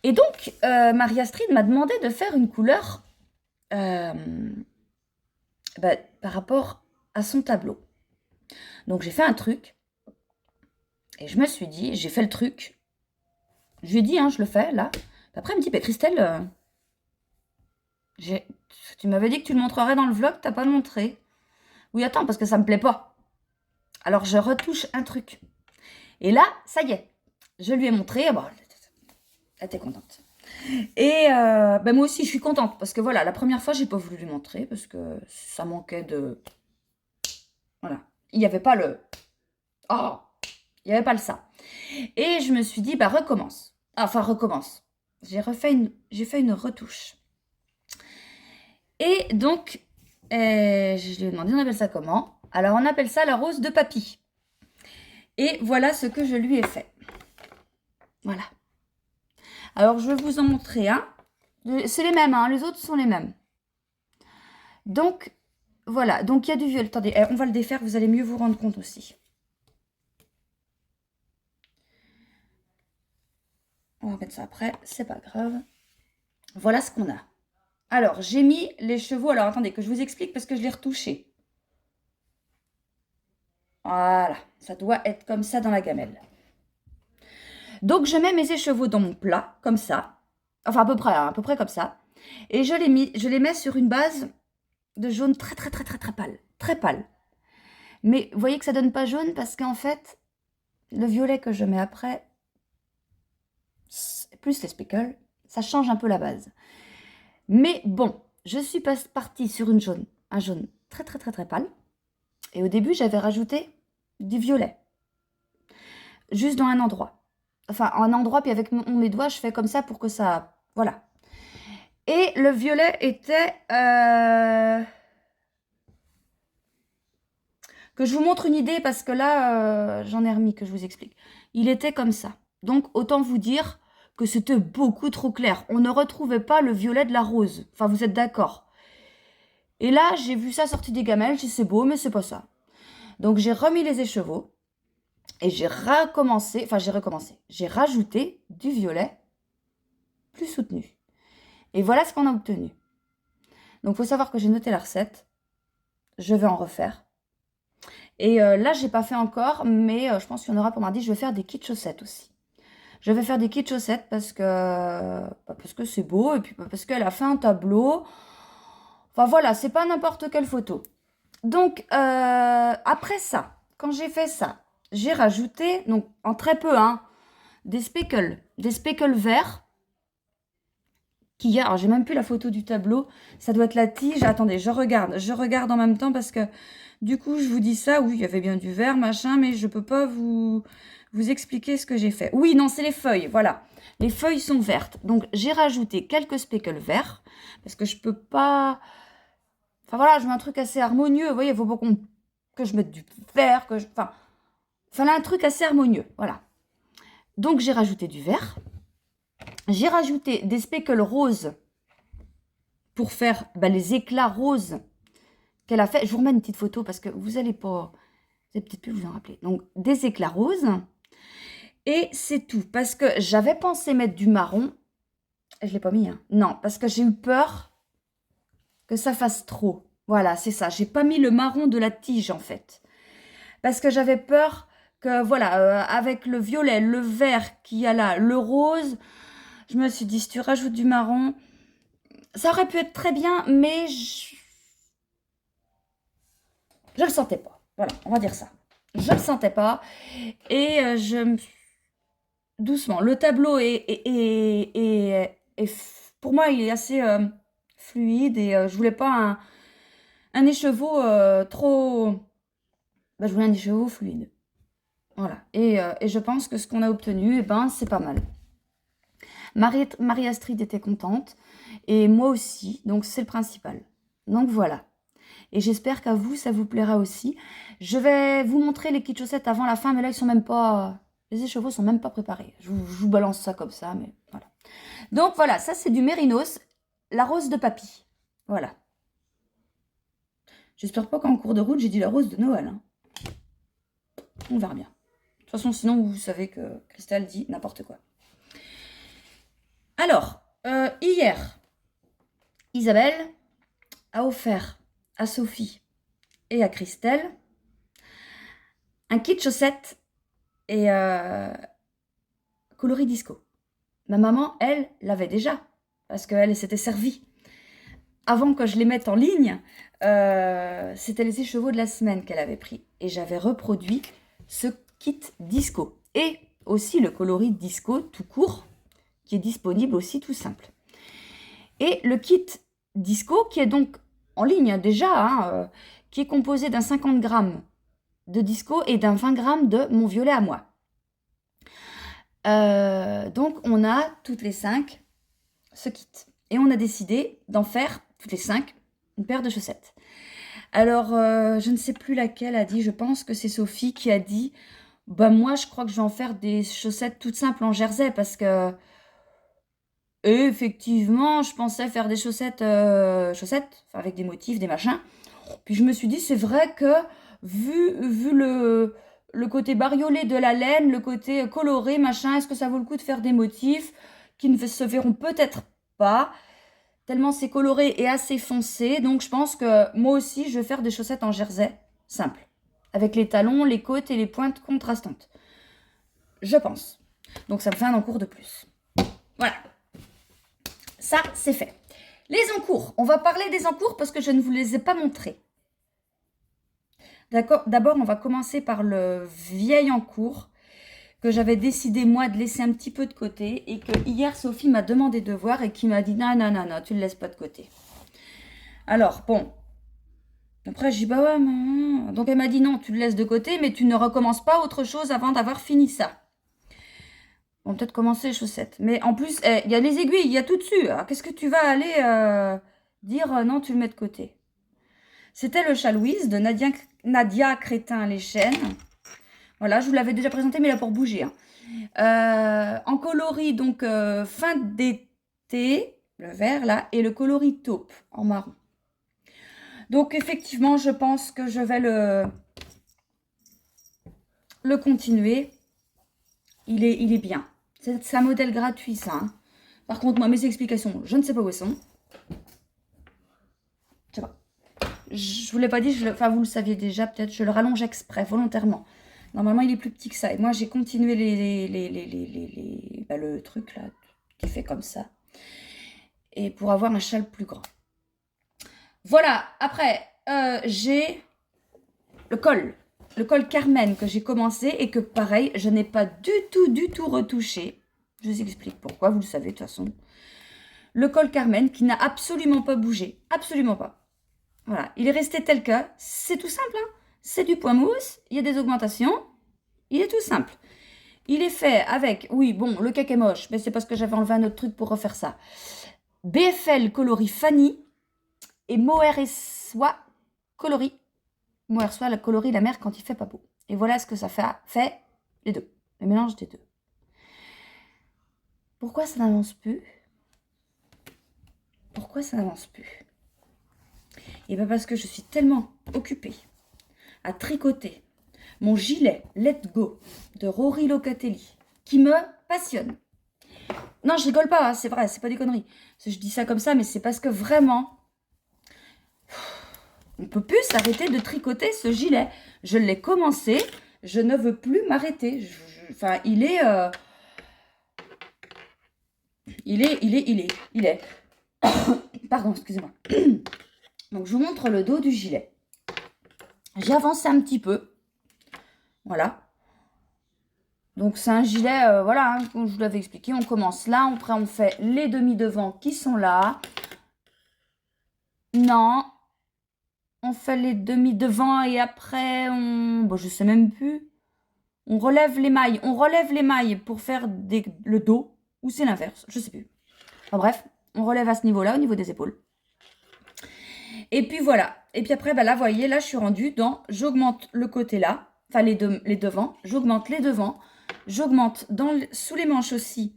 A: Et donc, Marie-Astrid m'a demandé de faire une couleur par rapport à son tableau. Donc, j'ai fait un truc. Et je me suis dit, j'ai fait le truc. Je lui ai dit, je le fais, là. Après, elle me dit, Christelle, tu m'avais dit que tu le montrerais dans le vlog, t'as pas montré. Oui, attends, parce que ça me plaît pas. Alors, je retouche un truc. Et là, ça y est, je lui ai montré. Bon, elle était contente. Et moi aussi, je suis contente. Parce que voilà, la première fois, j'ai pas voulu lui montrer. Parce que ça manquait de... Voilà. Il n'y avait pas le... Oh, il n'y avait pas le ça. Et je me suis dit, recommence. Enfin, recommence. J'ai fait une retouche. Et donc, je lui ai demandé, on appelle ça comment? Alors, on appelle ça la rose de papy. Et voilà ce que je lui ai fait. Voilà. Alors, je vais vous en montrer un. C'est les mêmes, les autres sont les mêmes. Donc, voilà. Donc, il y a du violet. Attendez, on va le défaire, vous allez mieux vous rendre compte aussi. On va mettre ça après, c'est pas grave. Voilà ce qu'on a. Alors, j'ai mis les chevaux. Alors, attendez, que je vous explique parce que je l'ai retouché. Voilà, ça doit être comme ça dans la gamelle. Donc, je mets mes écheveaux dans mon plat, comme ça. Enfin, à peu près comme ça. Et je les mets sur une base de jaune très pâle. Très pâle. Mais vous voyez que ça donne pas jaune parce qu'en fait, le violet que je mets après, plus les speckles, ça change un peu la base. Mais bon, je suis partie sur un jaune très pâle. Et au début, j'avais rajouté du violet. Juste dans un endroit. Enfin, un endroit, puis avec mes doigts, je fais comme ça pour que ça... Voilà. Et le violet était... Que je vous montre une idée, parce que là, j'en ai remis, que je vous explique. Il était comme ça. Donc, autant vous dire que c'était beaucoup trop clair. On ne retrouvait pas le violet de la rose. Enfin, vous êtes d'accord. Et là, j'ai vu ça sortir des gamelles. J'ai dit, c'est beau, mais c'est pas ça. Donc j'ai remis les écheveaux et j'ai recommencé, j'ai rajouté du violet plus soutenu. Et voilà ce qu'on a obtenu. Donc il faut savoir que j'ai noté la recette. Je vais en refaire. Et là, j'ai pas fait encore, mais je pense qu'il y en aura pour mardi. Je vais faire des kits chaussettes aussi. Je vais faire des kits chaussettes parce que c'est beau et puis parce qu'elle a fait un tableau. Enfin voilà, c'est pas n'importe quelle photo. Donc après ça, quand j'ai fait ça, j'ai rajouté, donc en très peu, hein, des speckles verts. Alors j'ai même plus la photo du tableau, ça doit être la tige. Attendez, je regarde en même temps parce que du coup je vous dis ça. Oui, il y avait bien du vert, machin, mais je peux pas vous expliquer ce que j'ai fait. Oui, non, c'est les feuilles, voilà. Les feuilles sont vertes, donc j'ai rajouté quelques speckles verts parce que je peux pas. Enfin voilà, je veux un truc assez harmonieux. Vous voyez, il faut pas que je mette du vert, enfin, fallait un truc assez harmonieux, voilà. Donc j'ai rajouté du vert. J'ai rajouté des speckles roses pour faire les éclats roses qu'elle a fait. Je vous remets une petite photo parce que vous allez peut-être plus vous en rappeler. Donc, des éclats roses. Et c'est tout. Parce que j'avais pensé mettre du marron. Je ne l'ai pas mis, hein. Non, parce que j'ai eu peur que ça fasse trop. Voilà, c'est ça. J'ai pas mis le marron de la tige, en fait. Parce que j'avais peur que, voilà, avec le violet, le vert qu'il y a là, le rose, je me suis dit, si tu rajoutes du marron, ça aurait pu être très bien, mais je le sentais pas. Voilà, on va dire ça. Je le sentais pas. Et doucement. Le tableau pour moi, il est assez fluide. Et je voulais pas un écheveau trop. Je voulais un écheveau fluide. Voilà. Et je pense que ce qu'on a obtenu, c'est pas mal. Marie-Astrid était contente. Et moi aussi. Donc, c'est le principal. Donc, voilà. Et j'espère qu'à vous, ça vous plaira aussi. Je vais vous montrer les kits chaussettes avant la fin, mais là, ils sont même pas... Les écheveaux sont même pas préparés. Je vous balance ça comme ça, mais voilà. Donc voilà, ça c'est du Mérinos, la rose de papy. Voilà. J'espère pas qu'en cours de route, j'ai dit la rose de Noël. Hein. On verra bien. De toute façon, sinon, vous savez que Christelle dit n'importe quoi. Alors, hier, Isabelle a offert à Sophie et à Christelle un kit chaussettes et coloris disco. Ma maman, elle, l'avait déjà, parce qu'elle s'était servie. Avant que je les mette en ligne, c'était les écheveaux de la semaine qu'elle avait pris. Et j'avais reproduit ce kit disco. Et aussi le coloris disco tout court, qui est disponible aussi tout simple. Et le kit disco, qui est donc en ligne déjà, hein, qui est composé d'un 50 grammes de disco et d'un 20 grammes de mon violet à moi. Donc on a toutes les 5 ce kit. Et on a décidé d'en faire toutes les 5 une paire de chaussettes. Alors je ne sais plus laquelle a dit, je pense que c'est Sophie qui a dit, moi je crois que je vais en faire des chaussettes toutes simples en jersey parce que et effectivement je pensais faire des chaussettes avec des motifs, des machins. Puis je me suis dit c'est vrai que vu le côté bariolé de la laine, le côté coloré, machin, est-ce que ça vaut le coup de faire des motifs qui ne se verront peut-être pas, tellement c'est coloré et assez foncé. Donc je pense que moi aussi, je vais faire des chaussettes en jersey, simple, avec les talons, les côtes et les pointes contrastantes. Je pense. Donc ça me fait un encours de plus. Voilà. Ça, c'est fait. Les encours. On va parler des encours parce que je ne vous les ai pas montrés. D'accord. D'abord, on va commencer par le vieil encours que j'avais décidé, moi, de laisser un petit peu de côté et que hier, Sophie m'a demandé de voir et qui m'a dit « Non, non, non, non, tu ne le laisses pas de côté. » Alors, bon. Après, je dis « Bah ouais, maman. » Donc, elle m'a dit « Non, tu le laisses de côté, mais tu ne recommences pas autre chose avant d'avoir fini ça. » On va peut-être commencer les chaussettes. Mais en plus, il y a les aiguilles, il y a tout dessus. Alors, qu'est-ce que tu vas aller dire non, tu le mets de côté. C'était le chat Louise de Nadia Crétin-Léchène. Voilà, je vous l'avais déjà présenté, mais là pour bouger. Hein. En coloris, donc fin d'été, le vert là, et le coloris taupe en marron. Donc effectivement, je pense que je vais le continuer. Il est bien. C'est un modèle gratuit, ça. Hein. Par contre, moi, mes explications, je ne sais pas où elles sont. Je sais pas. Je vous l'ai pas dit, enfin, vous le saviez déjà, peut-être. Je le rallonge exprès, volontairement. Normalement, il est plus petit que ça. Et moi, j'ai continué le truc, là, qui fait comme ça. Et pour avoir un châle plus grand. Voilà. Après, j'ai le col. Le col Carmen que j'ai commencé et que, pareil, je n'ai pas du tout retouché. Je vous explique pourquoi, vous le savez de toute façon. Le col Carmen qui n'a absolument pas bougé. Absolument pas. Voilà, il est resté tel que. C'est tout simple. Hein, c'est du point mousse, il y a des augmentations. Il est tout simple. Il est fait avec, oui, bon, le cake est moche, mais c'est parce que j'avais enlevé un autre truc pour refaire ça. BFL coloris Fanny et Mohair et Soie coloris. Mohair Soie, la coloris la mer quand il fait pas beau. Et voilà ce que ça fait les deux. Le mélange des deux. Pourquoi ça n'avance plus? Pourquoi ça n'avance plus? Et bien parce que je suis tellement occupée à tricoter mon gilet Let Go de Rory Locatelli qui me passionne. Non, je rigole pas, hein, c'est vrai, c'est pas des conneries. Je dis ça comme ça, mais c'est parce que vraiment, on peut plus s'arrêter de tricoter ce gilet. Je l'ai commencé, je ne veux plus m'arrêter. Enfin, il est... Pardon, excusez-moi. Donc, je vous montre le dos du gilet. J'ai avancé un petit peu. Voilà. Donc, c'est un gilet, voilà, hein, comme je vous l'avais expliqué. On commence là, après on fait les demi-devants qui sont là. Non. On fait les demi-devants et après, bon, je sais même plus. On relève les mailles. On relève les mailles pour faire le dos. Ou c'est l'inverse, je sais plus. Enfin bref, on relève à ce niveau-là, au niveau des épaules. Et puis voilà. Et puis après, bah là, vous voyez, là, je suis rendue dans... J'augmente le côté là. Enfin, les devants. J'augmente les devants. J'augmente sous les manches aussi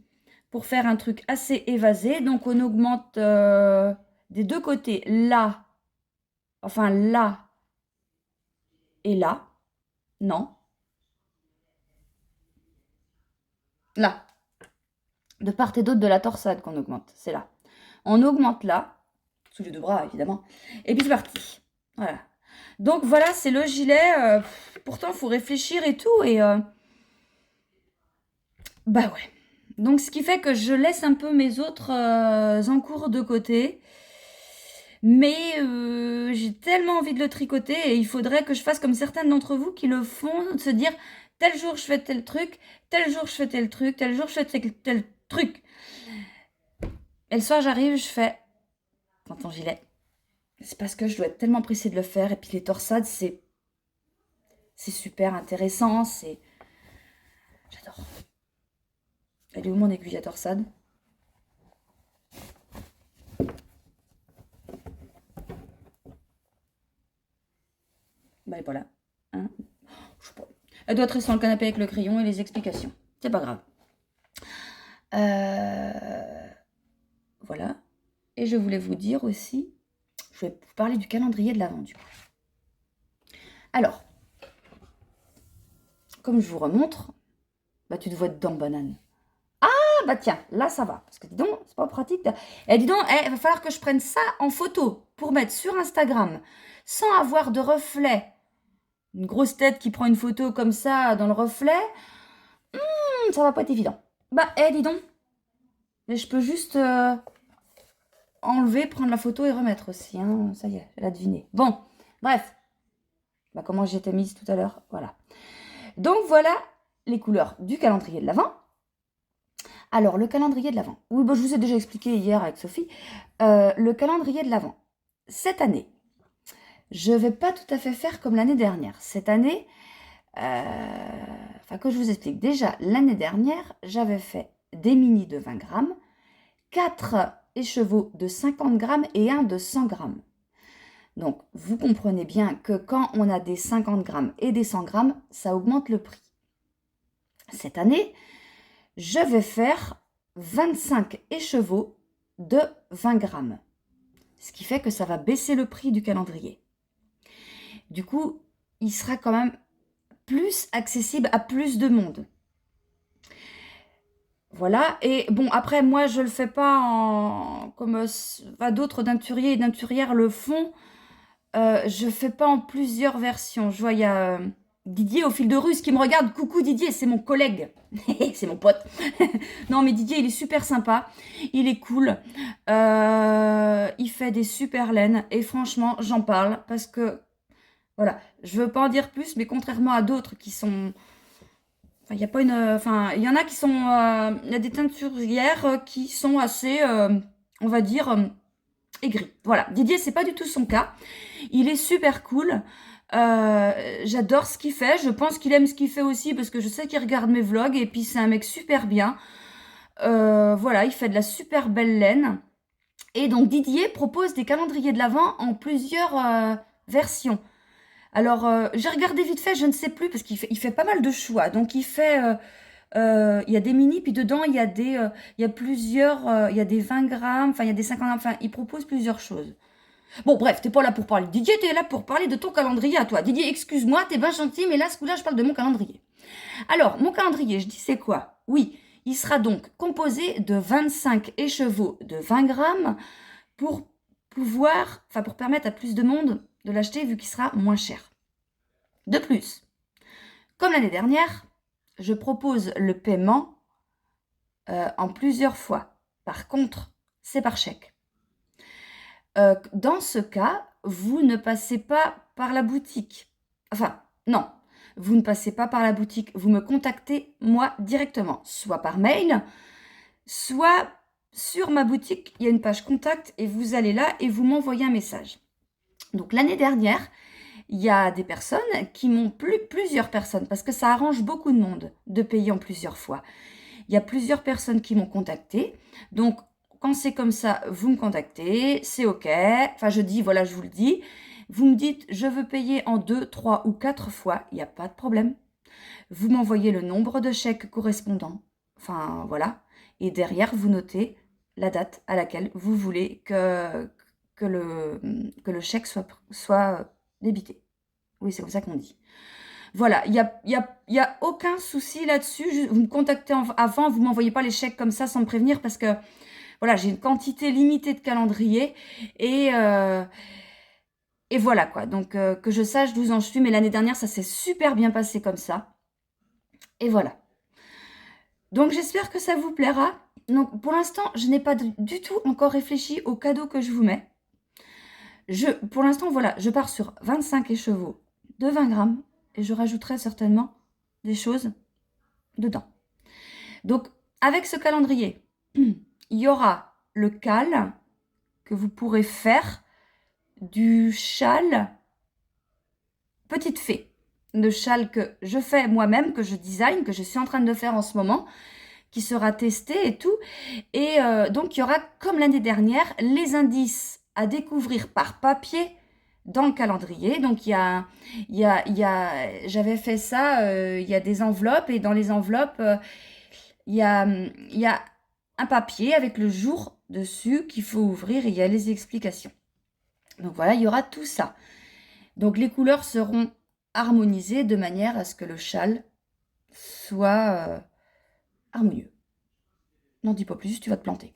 A: pour faire un truc assez évasé. Donc, on augmente des deux côtés là. Enfin, là et là. Non. Là. De part et d'autre de la torsade qu'on augmente. C'est là. On augmente là. Sous les deux bras, évidemment. Et puis, c'est parti. Voilà. Donc, voilà, c'est le gilet. Pourtant, il faut réfléchir et tout. Et... bah ouais. Donc, ce qui fait que je laisse un peu mes autres encours de côté. Mais j'ai tellement envie de le tricoter et il faudrait que je fasse comme certains d'entre vous qui le font, de se dire tel jour je fais tel truc, tel jour je fais tel truc, tel jour je fais tel truc. Et le soir j'arrive, je fais dans ton gilet. C'est parce que je dois être tellement pressée de le faire. Et puis les torsades, c'est super intéressant. J'adore. Elle est où mon aiguille à torsade? Bah voilà. Hein, je sais pas. Elle doit être sur le canapé avec le crayon et les explications. C'est pas grave. Voilà. Et je voulais vous dire aussi, je vais vous parler du calendrier de l'Avent du coup. Alors, comme je vous remontre, bah tu te vois dedans, banane. Ah bah tiens, là ça va. Parce que dis donc, c'est pas pratique. Et dis donc, il va falloir que je prenne ça en photo pour mettre sur Instagram sans avoir de reflet. Une grosse tête qui prend une photo comme ça dans le reflet, ça va pas être évident. Bah, dis donc, mais je peux juste enlever, prendre la photo et remettre aussi. Hein. Ça y est, elle a deviné. Bon, bref. Bah, comment j'étais mise tout à l'heure, voilà. Donc, voilà les couleurs du calendrier de l'Avent. Alors, le calendrier de l'Avent. Oui, bah, je vous ai déjà expliqué hier avec Sophie. Le calendrier de l'Avent. Cette année, je ne vais pas tout à fait faire comme l'année dernière. Cette année, que je vous explique. Déjà, l'année dernière, j'avais fait des mini de 20 grammes, 4 écheveaux de 50 grammes et un de 100 grammes. Donc, vous comprenez bien que quand on a des 50 grammes et des 100 grammes, ça augmente le prix. Cette année, je vais faire 25 écheveaux de 20 grammes. Ce qui fait que ça va baisser le prix du calendrier. Du coup, il sera quand même plus accessible à plus de monde. Voilà, et bon, après, moi, je le fais pas comme d'autres teinturiers et teinturières le font. Je fais pas en plusieurs versions. Je vois, il y a Didier au fil de Russe qui me regarde. Coucou Didier, c'est mon collègue. C'est mon pote. Non, mais Didier, il est super sympa. Il est cool. Il fait des super laines. Et franchement, j'en parle parce que, voilà, je veux pas en dire plus, mais contrairement à d'autres qui sont... Enfin, il y a pas une... Enfin, il y en a qui sont... Il y a des teinturières qui sont assez, on va dire, aigries. Voilà, Didier, c'est pas du tout son cas. Il est super cool. J'adore ce qu'il fait. Je pense qu'il aime ce qu'il fait aussi parce que je sais qu'il regarde mes vlogs et puis c'est un mec super bien. Voilà, il fait de la super belle laine. Et donc Didier propose des calendriers de l'Avent en plusieurs versions. Alors, j'ai regardé vite fait, je ne sais plus, parce il fait pas mal de choix. Donc, il fait... il y a des mini, puis dedans, il y a il y a plusieurs... il y a des 20 grammes, enfin, il y a des 50 grammes. Enfin, il propose plusieurs choses. Bon, bref, t'es pas là pour parler de Didier, t'es là pour parler de ton calendrier à toi. Didier, excuse-moi, t'es bien gentil, mais là, ce coup-là, je parle de mon calendrier. Alors, mon calendrier, je dis c'est quoi? Oui, il sera donc composé de 25 écheveaux de 20 grammes pour pour permettre à plus de monde de l'acheter vu qu'il sera moins cher. De plus, comme l'année dernière, je propose le paiement en plusieurs fois. Par contre, c'est par chèque. Dans ce cas, vous ne passez pas par la boutique. Enfin, non, vous ne passez pas par la boutique. Vous me contactez moi directement, soit par mail, soit sur ma boutique. Il y a une page contact et vous allez là et vous m'envoyez un message. Donc l'année dernière, il y a des personnes qui m'ont plusieurs personnes, parce que ça arrange beaucoup de monde de payer en plusieurs fois. Il y a plusieurs personnes qui m'ont contacté. Donc, quand c'est comme ça, vous me contactez, c'est OK. Enfin, je dis, voilà, je vous le dis. Vous me dites, je veux payer en 2, 3 ou 4 fois, il n'y a pas de problème. Vous m'envoyez le nombre de chèques correspondants. Enfin, voilà. Et derrière, vous notez la date à laquelle vous voulez que le chèque soit débité. Oui, c'est comme ça qu'on dit. Voilà, y a aucun souci là-dessus. Vous me contactez avant, vous ne m'envoyez pas les chèques comme ça sans me prévenir parce que voilà, j'ai une quantité limitée de calendrier et voilà quoi. Donc que je sache d'où j'en suis, mais l'année dernière, ça s'est super bien passé comme ça. Et voilà. Donc j'espère que ça vous plaira. Donc pour l'instant, je n'ai pas du tout encore réfléchi au cadeau que je vous mets. Pour l'instant, voilà, je pars sur 25 écheveaux de 20 grammes et je rajouterai certainement des choses dedans. Donc, avec ce calendrier, il y aura le cal que vous pourrez faire du châle Petite Fée. Le châle que je fais moi-même, que je design, que je suis en train de faire en ce moment, qui sera testé et tout. Et donc, il y aura, comme l'année dernière, les indices à découvrir par papier dans le calendrier. Donc, j'avais fait ça, il y a des enveloppes et dans les enveloppes, il y a un papier avec le jour dessus qu'il faut ouvrir et il y a les explications. Donc voilà, il y aura tout ça. Donc les couleurs seront harmonisées de manière à ce que le châle soit harmonieux. N'en dis pas plus, tu vas te planter.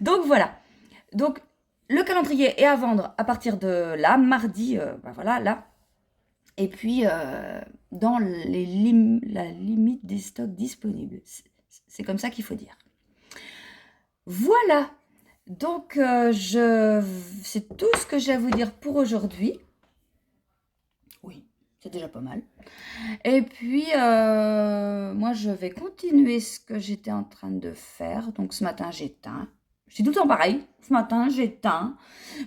A: Donc voilà. Donc le calendrier est à vendre à partir de là, mardi, voilà, là. Et puis dans la limite des stocks disponibles. C'est comme ça qu'il faut dire. Voilà. Donc c'est tout ce que j'ai à vous dire pour aujourd'hui. Oui, c'est déjà pas mal. Et puis, moi, je vais continuer ce que j'étais en train de faire. Donc, ce matin, j'ai teint. Je suis tout le temps pareil. Ce matin, j'ai teint.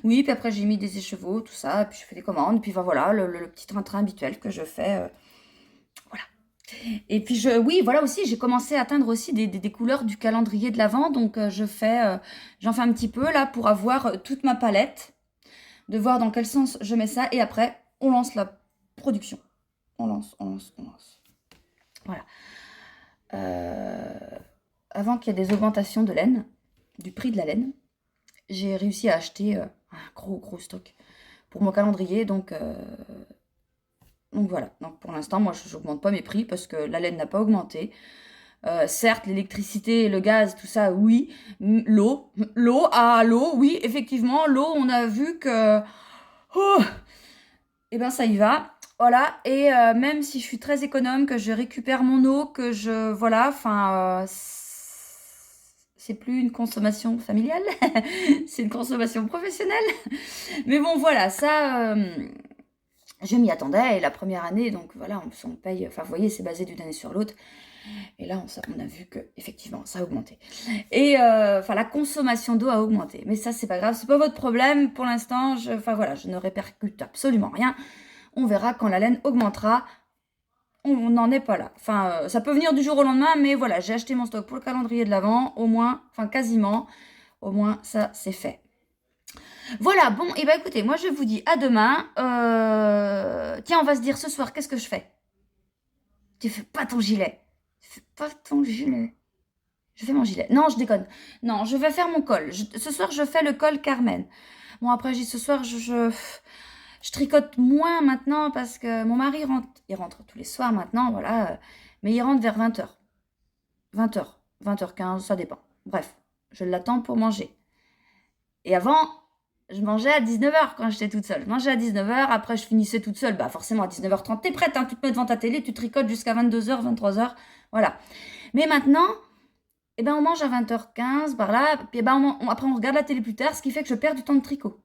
A: Oui, puis après, j'ai mis des écheveaux, tout ça. Puis, je fais des commandes. Puis, voilà, le petit train-train habituel que je fais. Voilà. Et puis, oui, voilà aussi, j'ai commencé à teindre aussi des couleurs du calendrier de l'Avent. Donc, j'en fais un petit peu, là, pour avoir toute ma palette. De voir dans quel sens je mets ça. Et après, on lance la production. On lance. Voilà. Avant qu'il y ait des augmentations de laine, du prix de la laine, j'ai réussi à acheter un gros stock pour mon calendrier. Donc, Donc voilà, donc pour l'instant, moi, je n'augmente pas mes prix parce que la laine n'a pas augmenté. Certes, l'électricité, le gaz, tout ça, oui. L'eau, oui, effectivement, l'eau, on a vu que... Oh, eh ben, ça y va. Voilà, et même si je suis très économe, que je récupère mon eau, que je... Voilà, enfin... c'est plus une consommation familiale, c'est une consommation professionnelle. Mais bon, voilà, ça... je m'y attendais, et la première année, donc voilà, on paye... Enfin, vous voyez, c'est basé d'une année sur l'autre. Et là, on a vu que effectivement, ça a augmenté. Et enfin, la consommation d'eau a augmenté. Mais ça, c'est pas grave, c'est pas votre problème. Pour l'instant, enfin voilà, je ne répercute absolument rien. On verra quand la laine augmentera. On n'en est pas là. Enfin, ça peut venir du jour au lendemain, mais voilà, j'ai acheté mon stock pour le calendrier de l'Avent, au moins, enfin quasiment. Au moins, ça, c'est fait. Voilà, bon, et ben écoutez, moi je vous dis à demain. Tiens, on va se dire ce soir, qu'est-ce que je fais? Tu fais pas ton gilet. Tu fais pas ton gilet. Je fais mon gilet. Non, je déconne. Non, je vais faire mon col. Ce soir, je fais le col Carmen. Bon, après, ce soir, je tricote moins maintenant parce que mon mari rentre. Il rentre tous les soirs maintenant, voilà. Mais il rentre vers 20h. 20h, 20h15, ça dépend. Bref, je l'attends pour manger. Et avant, je mangeais à 19h quand j'étais toute seule. Je mangeais à 19h, après je finissais toute seule. Bah forcément, à 19h30, t'es prête, hein, tu te mets devant ta télé, tu tricotes jusqu'à 22h, 23h. Voilà. Mais maintenant... Eh ben, on mange à 20h15 par là, puis eh ben, après on regarde la télé plus tard, ce qui fait que je perds du temps de tricot.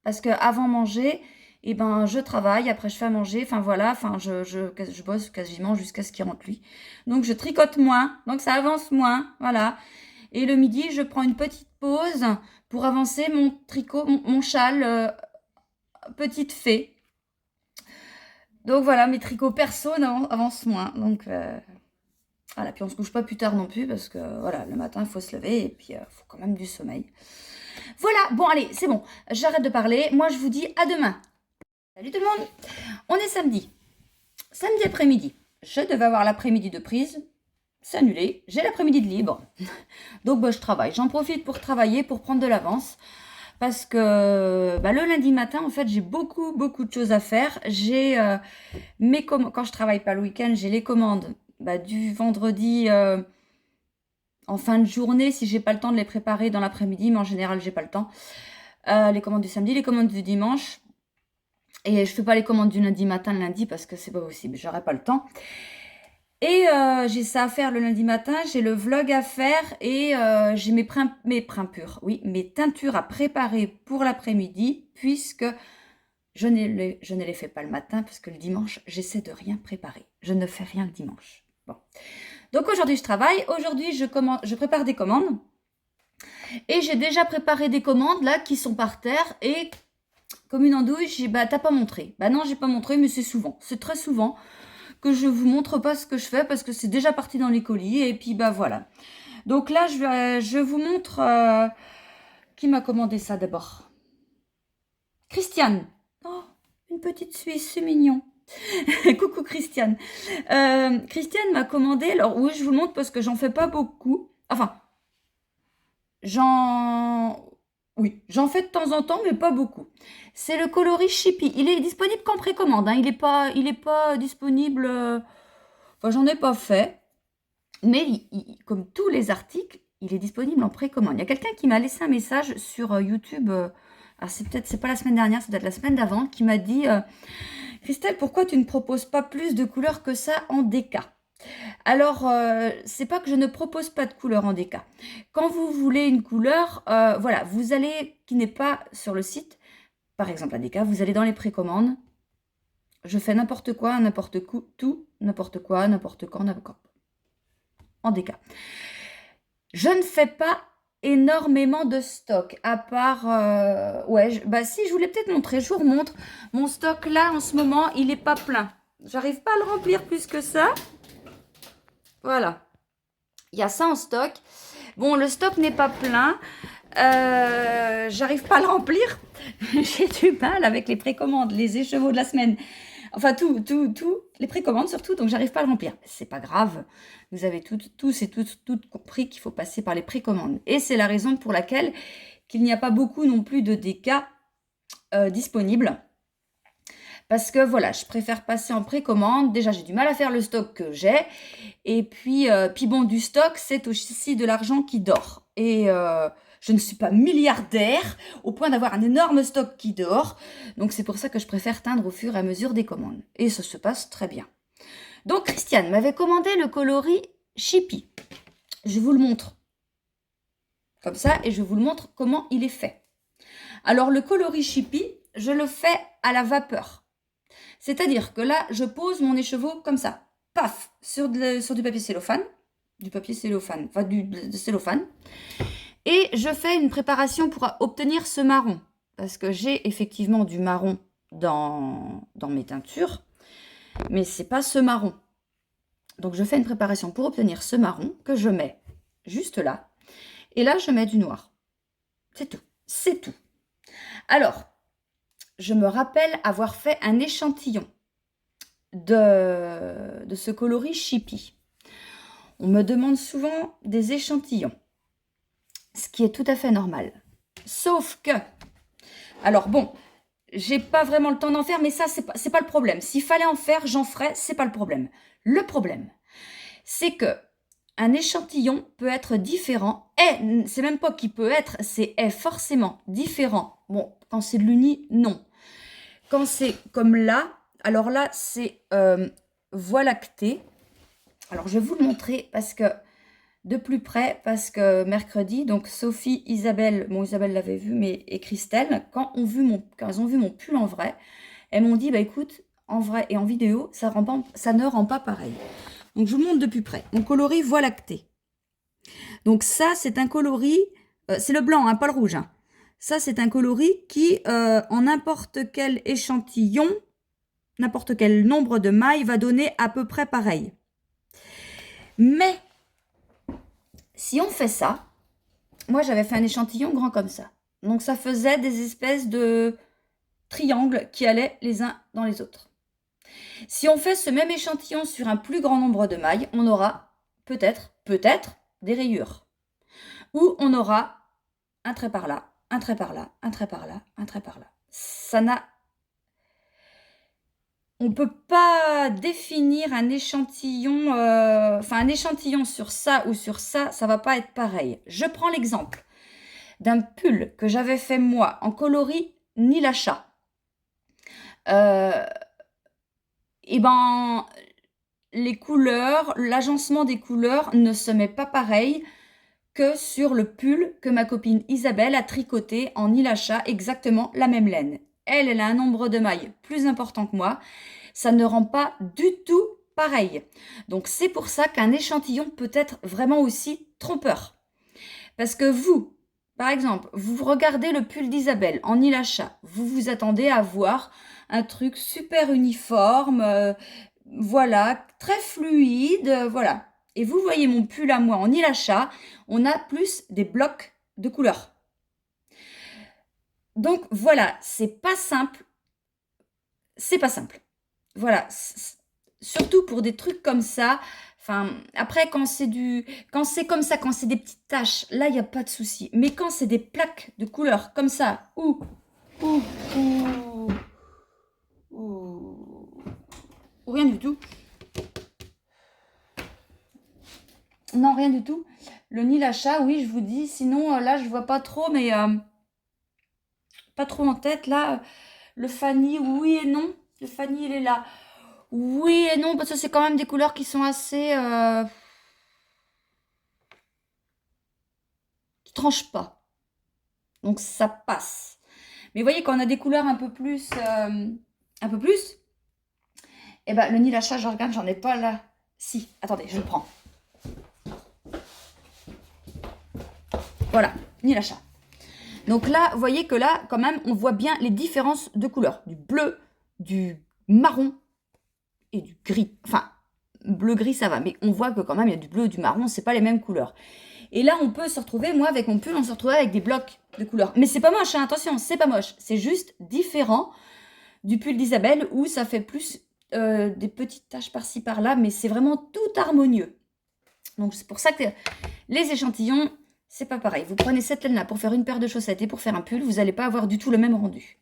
A: Parce qu'avant manger, eh ben, je travaille, après je fais à manger, enfin voilà, enfin, je bosse quasiment jusqu'à ce qu'il rentre lui. Donc je tricote moins, donc ça avance moins, voilà. Et le midi, je prends une petite pause pour avancer mon tricot, mon châle petite fée. Donc voilà, mes tricots perso avancent moins, donc... Voilà, puis on se couche pas plus tard non plus parce que voilà, le matin il faut se lever et puis il faut quand même du sommeil. Voilà, bon allez, c'est bon, j'arrête de parler. Moi je vous dis à demain. Salut tout le monde. On est samedi. Samedi après-midi. Je devais avoir l'après-midi de prise. C'est annulé. J'ai l'après-midi de libre. Donc bah, je travaille. J'en profite pour travailler, pour prendre de l'avance. Parce que bah, le lundi matin, en fait, j'ai beaucoup de choses à faire. J'ai quand je travaille pas le week-end, j'ai les commandes du vendredi en fin de journée, si j'ai pas le temps de les préparer dans l'après-midi, mais en général, j'ai pas le temps. Les commandes du samedi, les commandes du dimanche. Et je fais pas les commandes du lundi matin, le lundi, parce que c'est pas possible, j'aurai pas le temps. Et j'ai ça à faire le lundi matin, j'ai le vlog à faire et j'ai mes teintures à préparer pour l'après-midi, puisque je ne les fais pas le matin, parce que le dimanche, j'essaie de rien préparer. Je ne fais rien le dimanche. Bon. Donc aujourd'hui, je travaille. Aujourd'hui, je prépare des commandes. Et j'ai déjà préparé des commandes, là, qui sont par terre. Et comme une andouille, j'ai dit, bah, t'as pas montré. Bah non, j'ai pas montré, mais c'est souvent. C'est très souvent que je vous montre pas ce que je fais, parce que c'est déjà parti dans les colis. Et puis, bah voilà. Donc là, je vous montre qui m'a commandé ça d'abord. Christiane. Oh, une petite Suisse, c'est mignon. Coucou Christiane. Christiane m'a commandé, alors oui, je vous le montre parce que j'en fais pas beaucoup. Enfin, j'en fais de temps en temps, mais pas beaucoup. C'est le coloris Chippy. Il est disponible qu'en précommande, hein. Il est pas disponible... Enfin, j'en ai pas fait. Mais comme tous les articles, il est disponible en précommande. Il y a quelqu'un qui m'a laissé un message sur YouTube... alors c'est pas la semaine dernière, c'est peut-être la semaine d'avant, qui m'a dit... Christelle, pourquoi tu ne proposes pas plus de couleurs que ça en DK? Alors, c'est pas que je ne propose pas de couleurs en DK. Quand vous voulez une couleur, voilà, vous allez, qui n'est pas sur le site, par exemple à DK, vous allez dans les précommandes. Je fais n'importe quoi, n'importe tout, n'importe quoi, n'importe quand, en DK. Je ne fais pas énormément de stock, à part... si, je voulais peut-être montrer, je vous remontre. Mon stock, là, en ce moment, il n'est pas plein. J'arrive pas à le remplir plus que ça. Voilà. Il y a ça en stock. Bon, le stock n'est pas plein. J'arrive pas à le remplir. J'ai du mal avec les précommandes, les écheveaux de la semaine. Enfin, tout, les précommandes surtout, donc j'arrive pas à le remplir. C'est pas grave, vous avez tous et toutes compris qu'il faut passer par les précommandes. Et c'est la raison pour laquelle qu'il n'y a pas beaucoup non plus de DK disponibles. Parce que voilà, je préfère passer en précommande. Déjà, j'ai du mal à faire le stock que j'ai. Et puis bon, du stock, c'est aussi de l'argent qui dort. Et je ne suis pas milliardaire au point d'avoir un énorme stock qui dort. Donc c'est pour ça que je préfère teindre au fur et à mesure des commandes. Et ça se passe très bien. Donc Christiane m'avait commandé le coloris Chippy. Je vous le montre. Comme ça, et je vous le montre comment il est fait. Alors le coloris Chippy, je le fais à la vapeur. C'est-à-dire que là, je pose mon écheveau comme ça. Paf, sur du papier cellophane. Enfin de cellophane. Et je fais une préparation pour obtenir ce marron. Parce que j'ai effectivement du marron dans mes teintures. Mais c'est pas ce marron. Donc je fais une préparation pour obtenir ce marron que je mets juste là. Et là, je mets du noir. C'est tout. C'est tout. Alors, je me rappelle avoir fait un échantillon de ce coloris Chippy. On me demande souvent des échantillons, ce qui est tout à fait normal. Sauf que, alors bon, j'ai pas vraiment le temps d'en faire, mais ça, c'est pas le problème. S'il fallait en faire, j'en ferais, c'est pas le problème. Le problème, c'est que un échantillon peut être différent, et c'est même pas qu'il peut être, c'est est forcément différent. Bon, quand c'est de l'uni, non. Quand c'est comme là, alors là, c'est Voie lactée. Alors, je vais vous le montrer parce que de plus près, parce que mercredi, donc Sophie, Isabelle, bon Isabelle l'avait vu, mais et Christelle, quand elles ont vu mon pull en vrai, elles m'ont dit, bah écoute, en vrai et en vidéo, ça ne rend pas pareil. Donc, je vous montre de plus près. Mon coloris Voie lactée. Donc, ça, c'est un coloris, c'est le blanc, hein, pas le rouge. Hein. Ça, c'est un coloris qui, en n'importe quel échantillon, n'importe quel nombre de mailles, va donner à peu près pareil. Mais, si on fait ça, moi, j'avais fait un échantillon grand comme ça. Donc, ça faisait des espèces de triangles qui allaient les uns dans les autres. Si on fait ce même échantillon sur un plus grand nombre de mailles, on aura peut-être des rayures. Ou on aura un trait par là, un trait par là, un trait par là, un trait par là. On ne peut pas définir un échantillon, un échantillon sur ça ou sur ça, ça va pas être pareil. Je prends l'exemple d'un pull que j'avais fait moi en coloris Nilacha. Et ben, les couleurs, l'agencement des couleurs ne se met pas pareil que sur le pull que ma copine Isabelle a tricoté en Nilacha, exactement la même laine. Elle a un nombre de mailles plus important que moi. Ça ne rend pas du tout pareil. Donc c'est pour ça qu'un échantillon peut être vraiment aussi trompeur. Parce que vous, par exemple, vous regardez le pull d'Isabelle en Nilacha, vous vous attendez à voir un truc super uniforme, voilà, très fluide, voilà. Et vous voyez mon pull à moi en Nilacha, on a plus des blocs de couleurs. Donc voilà, c'est pas simple. C'est pas simple. Voilà, surtout pour des trucs comme ça. Enfin, après, quand c'est comme ça, quand c'est des petites taches, là, il n'y a pas de souci. Mais quand c'est des plaques de couleurs comme ça, ou rien du tout. Non, rien du tout. Le Nilacha, oui, je vous dis. Sinon, là, je vois pas trop, mais pas trop en tête. Là, le Fanny, oui et non. Le Fanny, il est là. Oui et non, parce que c'est quand même des couleurs qui sont assez... qui tranchent pas. Donc, ça passe. Mais vous voyez, quand on a des couleurs un peu plus... eh ben, le Nilacha, je regarde, j'en ai pas là. Si, attendez, je le prends. Voilà, Nilacha. Donc là, vous voyez que là, quand même, on voit bien les différences de couleurs. Du bleu, du marron et du gris. Enfin, bleu-gris, ça va. Mais on voit que quand même, il y a du bleu et du marron. C'est pas les mêmes couleurs. Et là, on peut se retrouver, moi, avec mon pull, on se retrouve avec des blocs de couleurs. Mais c'est pas moche, hein, attention, c'est pas moche. C'est juste différent du pull d'Isabelle où ça fait plus des petites taches par-ci, par-là. Mais c'est vraiment tout harmonieux. Donc, c'est pour ça que les échantillons... c'est pas pareil. Vous prenez cette laine-là pour faire une paire de chaussettes et pour faire un pull, vous n'allez pas avoir du tout le même rendu.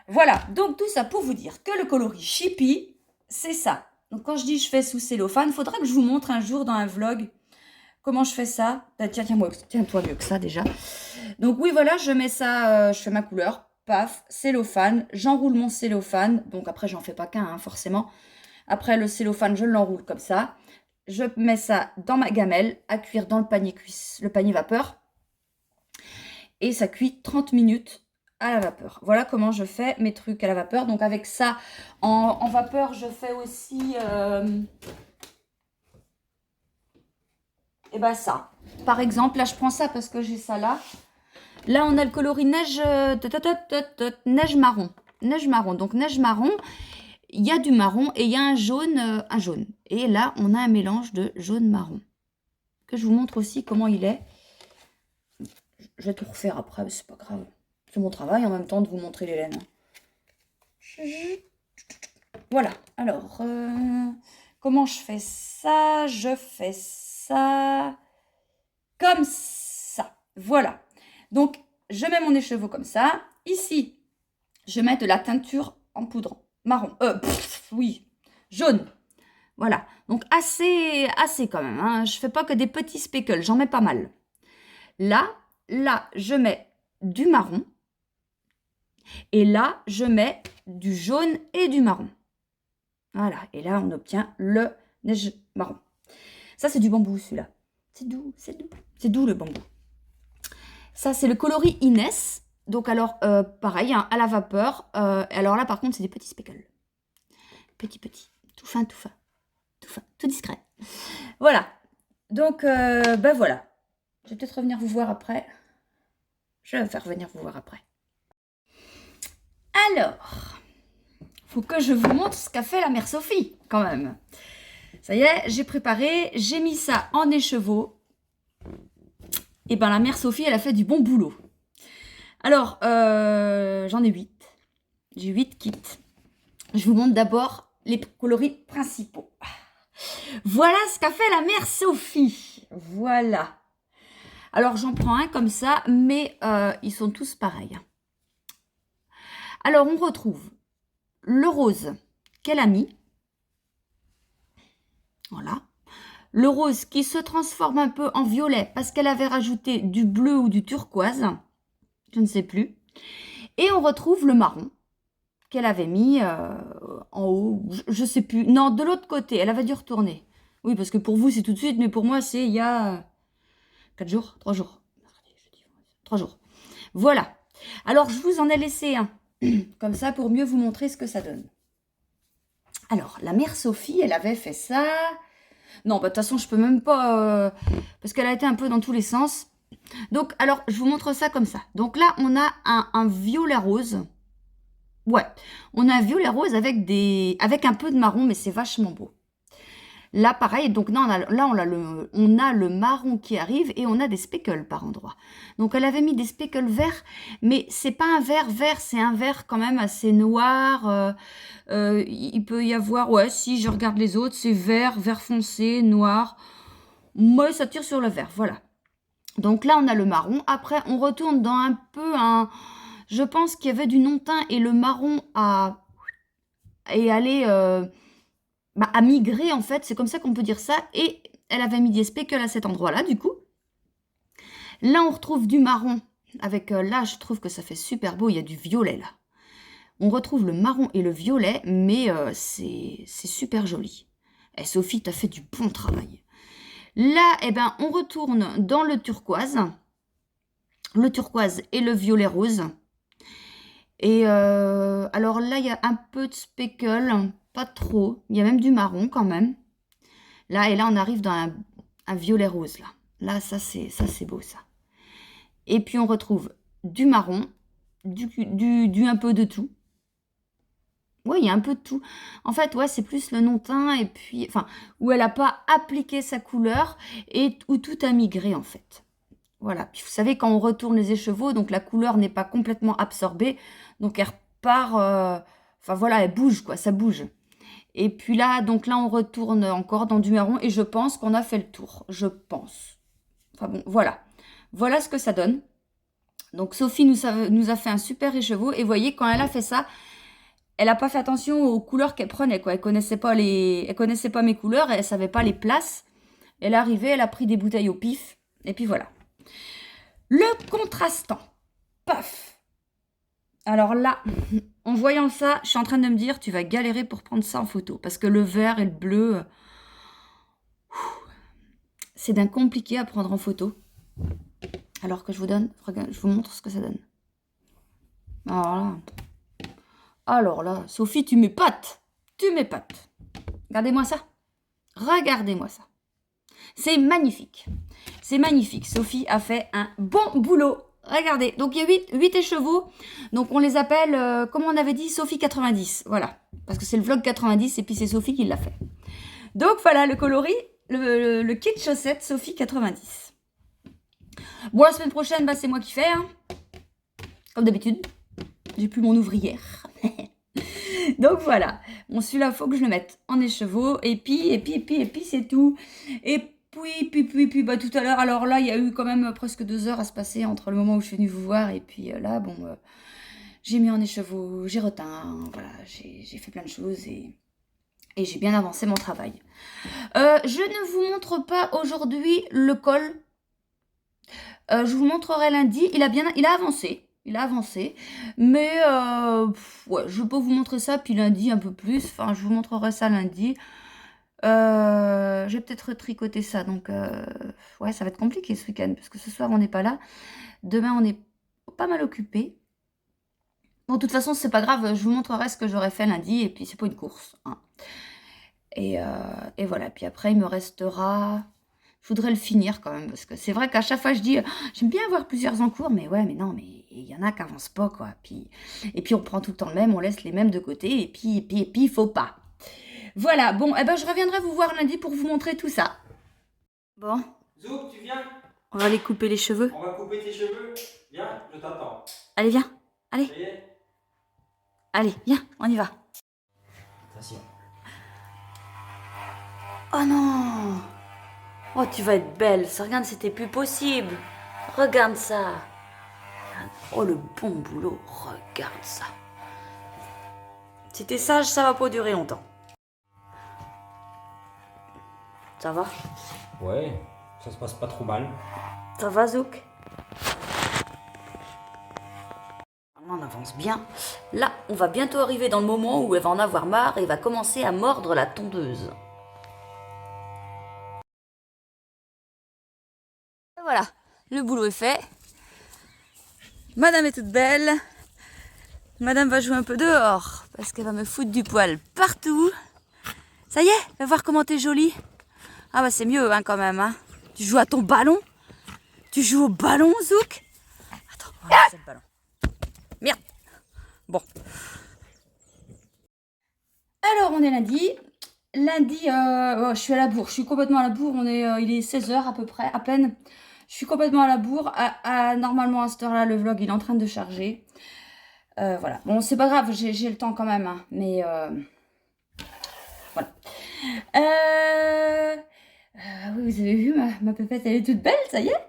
A: Voilà, donc tout ça pour vous dire que le coloris Chippy, c'est ça. Donc quand je dis je fais sous cellophane, il faudra que je vous montre un jour dans un vlog comment je fais ça. Tiens-toi mieux que ça déjà. Donc oui, voilà, je mets ça, je fais ma couleur, paf, cellophane, j'enroule mon cellophane. Donc après, j'en fais pas qu'un, hein, forcément. Après, le cellophane, je l'enroule comme ça. Je mets ça dans ma gamelle à cuire dans le panier vapeur. Et ça cuit 30 minutes à la vapeur. Voilà comment je fais mes trucs à la vapeur. Donc avec ça, en vapeur, je fais aussi et ben ça. Par exemple, là, je prends ça parce que j'ai ça là. Là, on a le coloris neige, neige marron. Neige marron. Donc neige marron, il y a du marron et il y a un jaune, un jaune. Et là, on a un mélange de jaune-marron. Que je vous montre aussi comment il est. Je vais tout refaire après, mais c'est pas grave. C'est mon travail en même temps de vous montrer les laines. Voilà. Alors, comment je fais ça? Je fais ça comme ça. Voilà. Donc, je mets mon écheveau comme ça. Ici, je mets de la teinture en poudre marron. Oui, jaune. Voilà. Donc, assez quand même. Hein. Je fais pas que des petits speckles. J'en mets pas mal. Là, je mets du marron. Et là, je mets du jaune et du marron. Voilà. Et là, on obtient le neige marron. Ça, c'est du bambou, celui-là. C'est doux, c'est doux. C'est doux, le bambou. Ça, c'est le coloris Inès. Donc, alors, pareil, hein, à la vapeur. Alors là, par contre, c'est des petits speckles. Petits. Tout fin, tout fin. Tout fin, tout discret. Voilà. Donc, ben voilà. Je vais peut-être revenir vous voir après. Je vais faire venir vous voir après. Alors, faut que je vous montre ce qu'a fait la mère Sophie, quand même. Ça y est, j'ai préparé, j'ai mis ça en écheveau. Et ben la mère Sophie, elle a fait du bon boulot. Alors, j'en ai 8. J'ai 8 kits. Je vous montre d'abord les coloris principaux. Voilà ce qu'a fait la mère Sophie. Voilà. Alors, j'en prends un comme ça, mais ils sont tous pareils. Alors, on retrouve le rose qu'elle a mis. Voilà. Le rose qui se transforme un peu en violet parce qu'elle avait rajouté du bleu ou du turquoise. Je ne sais plus. Et on retrouve le marron qu'elle avait mis en haut. Je ne sais plus. Non, de l'autre côté. Elle avait dû retourner. Oui, parce que pour vous, c'est tout de suite. Mais pour moi, c'est il y a 4 jours, 3 jours. 3 jours. Voilà. Alors, je vous en ai laissé un. Comme ça, pour mieux vous montrer ce que ça donne. Alors, la mère Sophie, elle avait fait ça. Non, bah, de toute façon, je peux même pas... parce qu'elle a été un peu dans tous les sens. Donc, alors, je vous montre ça comme ça. Donc là, on a un violet rose. Ouais, on a un violet rose avec un peu de marron, mais c'est vachement beau. Là, pareil, donc là, on a le marron qui arrive et on a des speckles par endroit. Donc, elle avait mis des speckles verts, mais c'est pas un vert vert, c'est un vert quand même assez noir. Il peut y avoir, ouais, si je regarde les autres, c'est vert, vert foncé, noir. Moi, ça tire sur le vert, voilà. Donc là, on a le marron. Après, on retourne dans un peu un... Je pense qu'il y avait du non-teint et le marron est allé... a migré en fait, c'est comme ça qu'on peut dire ça. Et elle avait mis des speckles à cet endroit-là, du coup. Là, on retrouve du marron. Avec là, je trouve que ça fait super beau. Il y a du violet, là. On retrouve le marron et le violet, mais c'est super joli. Et Sophie, t'as fait du bon travail. Là, eh ben, on retourne dans le turquoise. Le turquoise et le violet rose. Et alors là, il y a un peu de speckle, pas trop. Il y a même du marron quand même. Là, et là, on arrive dans un violet rose, là. Là, ça, c'est beau, ça. Et puis, on retrouve du marron, du un peu de tout. Ouais, il y a un peu de tout. En fait, ouais, c'est plus le non-teint et puis... Enfin, où elle n'a pas appliqué sa couleur et où tout a migré, en fait. Voilà. Puis, vous savez, quand on retourne les écheveaux, donc la couleur n'est pas complètement absorbée. Donc, elle repart... Enfin, voilà, elle bouge, quoi. Ça bouge. Et puis là, donc là, on retourne encore dans du marron. Et je pense qu'on a fait le tour. Je pense. Enfin bon, voilà. Voilà ce que ça donne. Donc Sophie nous a fait un super écheveau. Et vous voyez, quand elle a fait ça, elle n'a pas fait attention aux couleurs qu'elle prenait, quoi. Elle connaissait pas mes couleurs, elle savait pas les places. Elle est arrivée, elle a pris des bouteilles au pif. Et puis voilà. Le contrastant. Paf. Alors là, en voyant ça, je suis en train de me dire, tu vas galérer pour prendre ça en photo. Parce que le vert et le bleu, c'est d'un compliqué à prendre en photo. Alors que je vous montre ce que ça donne. Alors là, Sophie, tu m'épates. Tu m'épates. Regardez-moi ça. Regardez-moi ça. C'est magnifique. C'est magnifique. Sophie a fait un bon boulot. Regardez. Donc, il y a 8 écheveaux. Donc, on les appelle, comment on avait dit, Sophie 90. Voilà. Parce que c'est le vlog 90 et puis c'est Sophie qui l'a fait. Donc, voilà le coloris, le kit chaussettes Sophie 90. Bon, la semaine prochaine, bah, c'est moi qui fais. Hein. Comme d'habitude. J'ai plus mon ouvrière. Donc voilà. Bon, celui-là, il faut que je le mette en écheveau. Et puis, c'est tout. Et puis, bah, tout à l'heure, alors là, il y a eu quand même presque 2 heures à se passer entre le moment où je suis venue vous voir et puis là, bon, j'ai mis en écheveau, j'ai reteint, voilà, j'ai fait plein de choses et j'ai bien avancé mon travail. Je ne vous montre pas aujourd'hui le col. Je vous montrerai lundi. Il a avancé. Il a avancé. Mais ouais, je peux vous montrer ça, puis lundi un peu plus. Enfin, je vous montrerai ça lundi. Je vais peut-être retricoter ça. Donc, ouais, ça va être compliqué ce week-end. Parce que ce soir, on n'est pas là. Demain, on est pas mal occupé. Bon, de toute façon, c'est pas grave. Je vous montrerai ce que j'aurais fait lundi. Et puis, c'est pas une course. Hein. Et voilà. Puis après, il me restera... Je voudrais le finir quand même, parce que c'est vrai qu'à chaque fois je dis, j'aime bien avoir plusieurs en cours, mais ouais, mais non, mais il y en a qui avancent pas, quoi. Et puis on prend tout le temps le même, on laisse les mêmes de côté, et puis il faut pas. Voilà, bon, eh ben je reviendrai vous voir lundi pour vous montrer tout ça. Bon.
C: Zouk, tu viens?
A: On va aller couper les cheveux.
C: On va couper tes cheveux. Viens, je t'attends.
A: Allez, viens. Allez.
C: Ça y est?
A: Allez, viens, on y va.
C: Attention.
A: Oh non! Oh, tu vas être belle. Ça, regarde, c'était plus possible. Regarde ça. Oh, le bon boulot. Regarde ça. Si t'es sage, ça va pas durer longtemps. Ça va?
C: Ouais, ça se passe pas trop mal.
A: Ça va, Zouk? On avance bien. Là, on va bientôt arriver dans le moment où elle va en avoir marre et va commencer à mordre la tondeuse. Voilà, le boulot est fait. Madame est toute belle. Madame va jouer un peu dehors parce qu'elle va me foutre du poil partout. Ça y est, va voir comment t'es jolie. Ah bah c'est mieux hein, quand même. Hein. Tu joues à ton ballon? Tu joues au ballon, Zouk? Attends, voilà, c'est le ballon. Merde. Bon. Alors on est lundi. Lundi, je suis à la bourre. Je suis complètement à la bourre. Il est 16h à peu près, à peine. Je suis complètement à la bourre. Normalement, à cette heure-là, le vlog, il est en train de charger. Voilà. Bon, c'est pas grave, j'ai le temps quand même. Hein, mais voilà. Oui, vous avez vu, ma pépette, elle est toute belle, ça y est.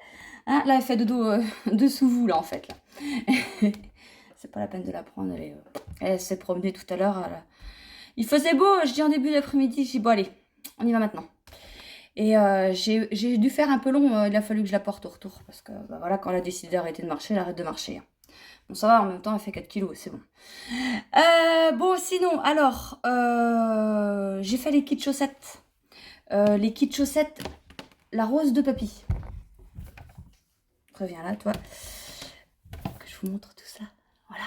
A: Hein, là, elle fait dodo dessous vous, là, en fait. Là. C'est pas la peine de la prendre. Elle s'est promenée tout à l'heure. Il faisait beau, je dis en début d'après-midi. Je dis, bon, allez, on y va maintenant. Et j'ai dû faire un peu long, il a fallu que je la porte au retour. Parce que bah, voilà, quand elle a décidé d'arrêter de marcher, elle arrête de marcher. Bon, ça va, en même temps, elle fait 4 kilos, c'est bon. Bon, sinon, alors, j'ai fait les kits chaussettes. Les kits chaussettes, la rose de papy. Reviens là, toi. Que je vous montre tout ça. Voilà.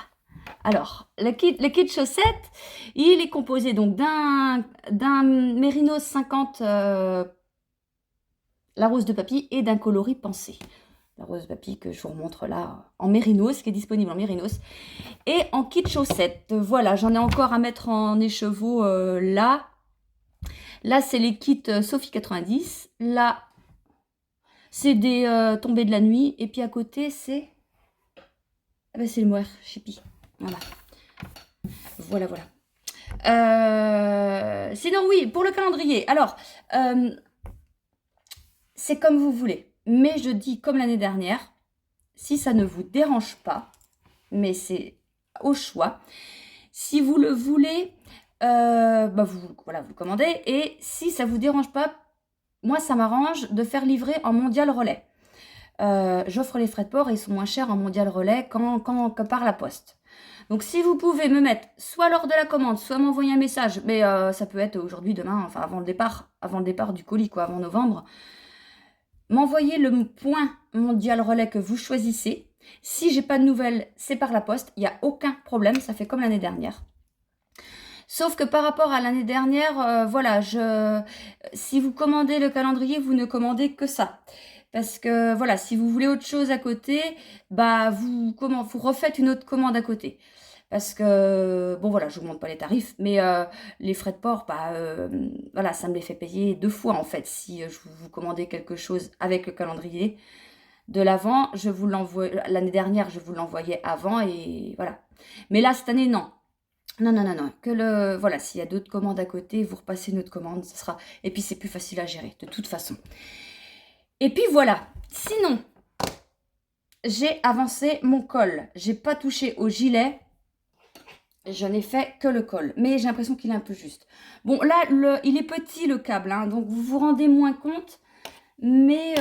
A: Alors, le kit chaussettes, il est composé donc d'un Mérinos 50... la rose de papy et d'un coloris pensé. La rose de papy que je vous remontre là en mérinos, qui est disponible en mérinos. Et en kit chaussettes. Voilà, j'en ai encore à mettre en écheveau là. Là, c'est les kits Sophie 90. Là, c'est des tombées de la nuit. Et puis à côté, c'est... Ah ben, c'est le moire chippy. Voilà. Voilà. Sinon, oui, pour le calendrier. Alors... c'est comme vous voulez. Mais je dis comme l'année dernière, si ça ne vous dérange pas, mais c'est au choix. Si vous le voulez, vous le commandez. Et si ça vous dérange pas, moi, ça m'arrange de faire livrer en mondial relais. J'offre les frais de port et ils sont moins chers en mondial relais que par la poste. Donc, si vous pouvez me mettre soit lors de la commande, soit m'envoyer un message, mais ça peut être aujourd'hui, demain, enfin avant le départ du colis, quoi, avant novembre, m'envoyer le point mondial relais que vous choisissez. Si j'ai pas de nouvelles, c'est par la poste, il n'y a aucun problème, ça fait comme l'année dernière. Sauf que par rapport à l'année dernière, si vous commandez le calendrier, vous ne commandez que ça. Parce que voilà, si vous voulez autre chose à côté, vous refaites une autre commande à côté. Parce que, bon voilà, je vous montre pas les tarifs, mais les frais de port, ça me les fait payer 2 fois en fait. Si je vous commandez quelque chose avec le calendrier de l'avant, je vous l'envoie, l'année dernière, je vous l'envoyais avant et voilà. Mais là, cette année, non. Non. S'il y a d'autres commandes à côté, vous repassez une autre commande, ce sera... Et puis, c'est plus facile à gérer, de toute façon. Et puis, voilà. Sinon, j'ai avancé mon col. J'ai pas touché au gilet. Je n'ai fait que le col. Mais j'ai l'impression qu'il est un peu juste. Bon, là, il est petit, le câble. Hein, donc, vous vous rendez moins compte. Mais,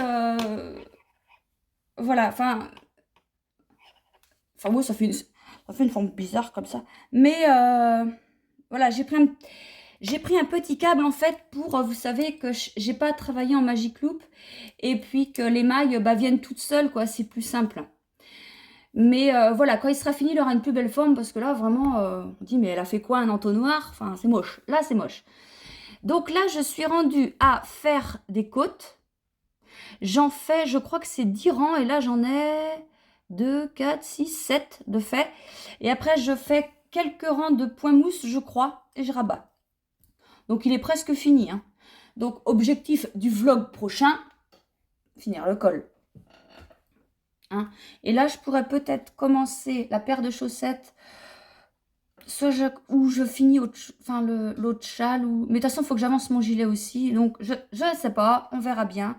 A: voilà. Enfin, oui, ça fait une forme bizarre comme ça. Mais voilà, j'ai pris un petit câble en fait pour, vous savez que j'ai pas travaillé en Magic Loop et puis que les mailles viennent toutes seules, quoi, c'est plus simple. Mais voilà, quand il sera fini, il aura une plus belle forme parce que là, vraiment, on dit, mais elle a fait quoi, un entonnoir? Enfin, c'est moche. Là, c'est moche. Donc là, je suis rendue à faire des côtes. J'en fais, je crois que c'est 10 rangs et là, j'en ai 2, 4, 6, 7 de fait. Et après, je fais quelques rangs de point mousse, je crois, et je rabats. Donc, il est presque fini. Hein. Donc, objectif du vlog prochain, finir le col. Hein. Et là, je pourrais peut-être commencer la paire de chaussettes, ou je finis l'autre châle. Mais de toute façon, il faut que j'avance mon gilet aussi. Donc, je ne sais pas, on verra bien.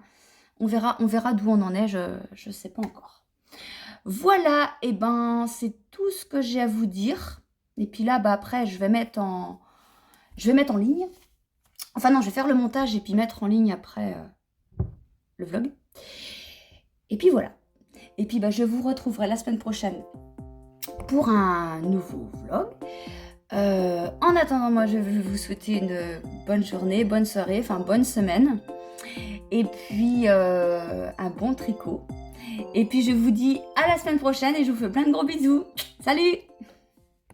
A: On verra d'où on en est, je ne sais pas encore. Voilà, et c'est tout ce que j'ai à vous dire. Et puis là, après, je vais mettre en ligne. Enfin non, je vais faire le montage et puis mettre en ligne après le vlog. Et puis voilà. Et puis je vous retrouverai la semaine prochaine pour un nouveau vlog. En attendant, moi, je vais vous souhaiter une bonne journée, bonne soirée, bonne semaine. Et puis, un bon tricot. Et puis, je vous dis à la semaine prochaine et je vous fais plein de gros bisous. Salut!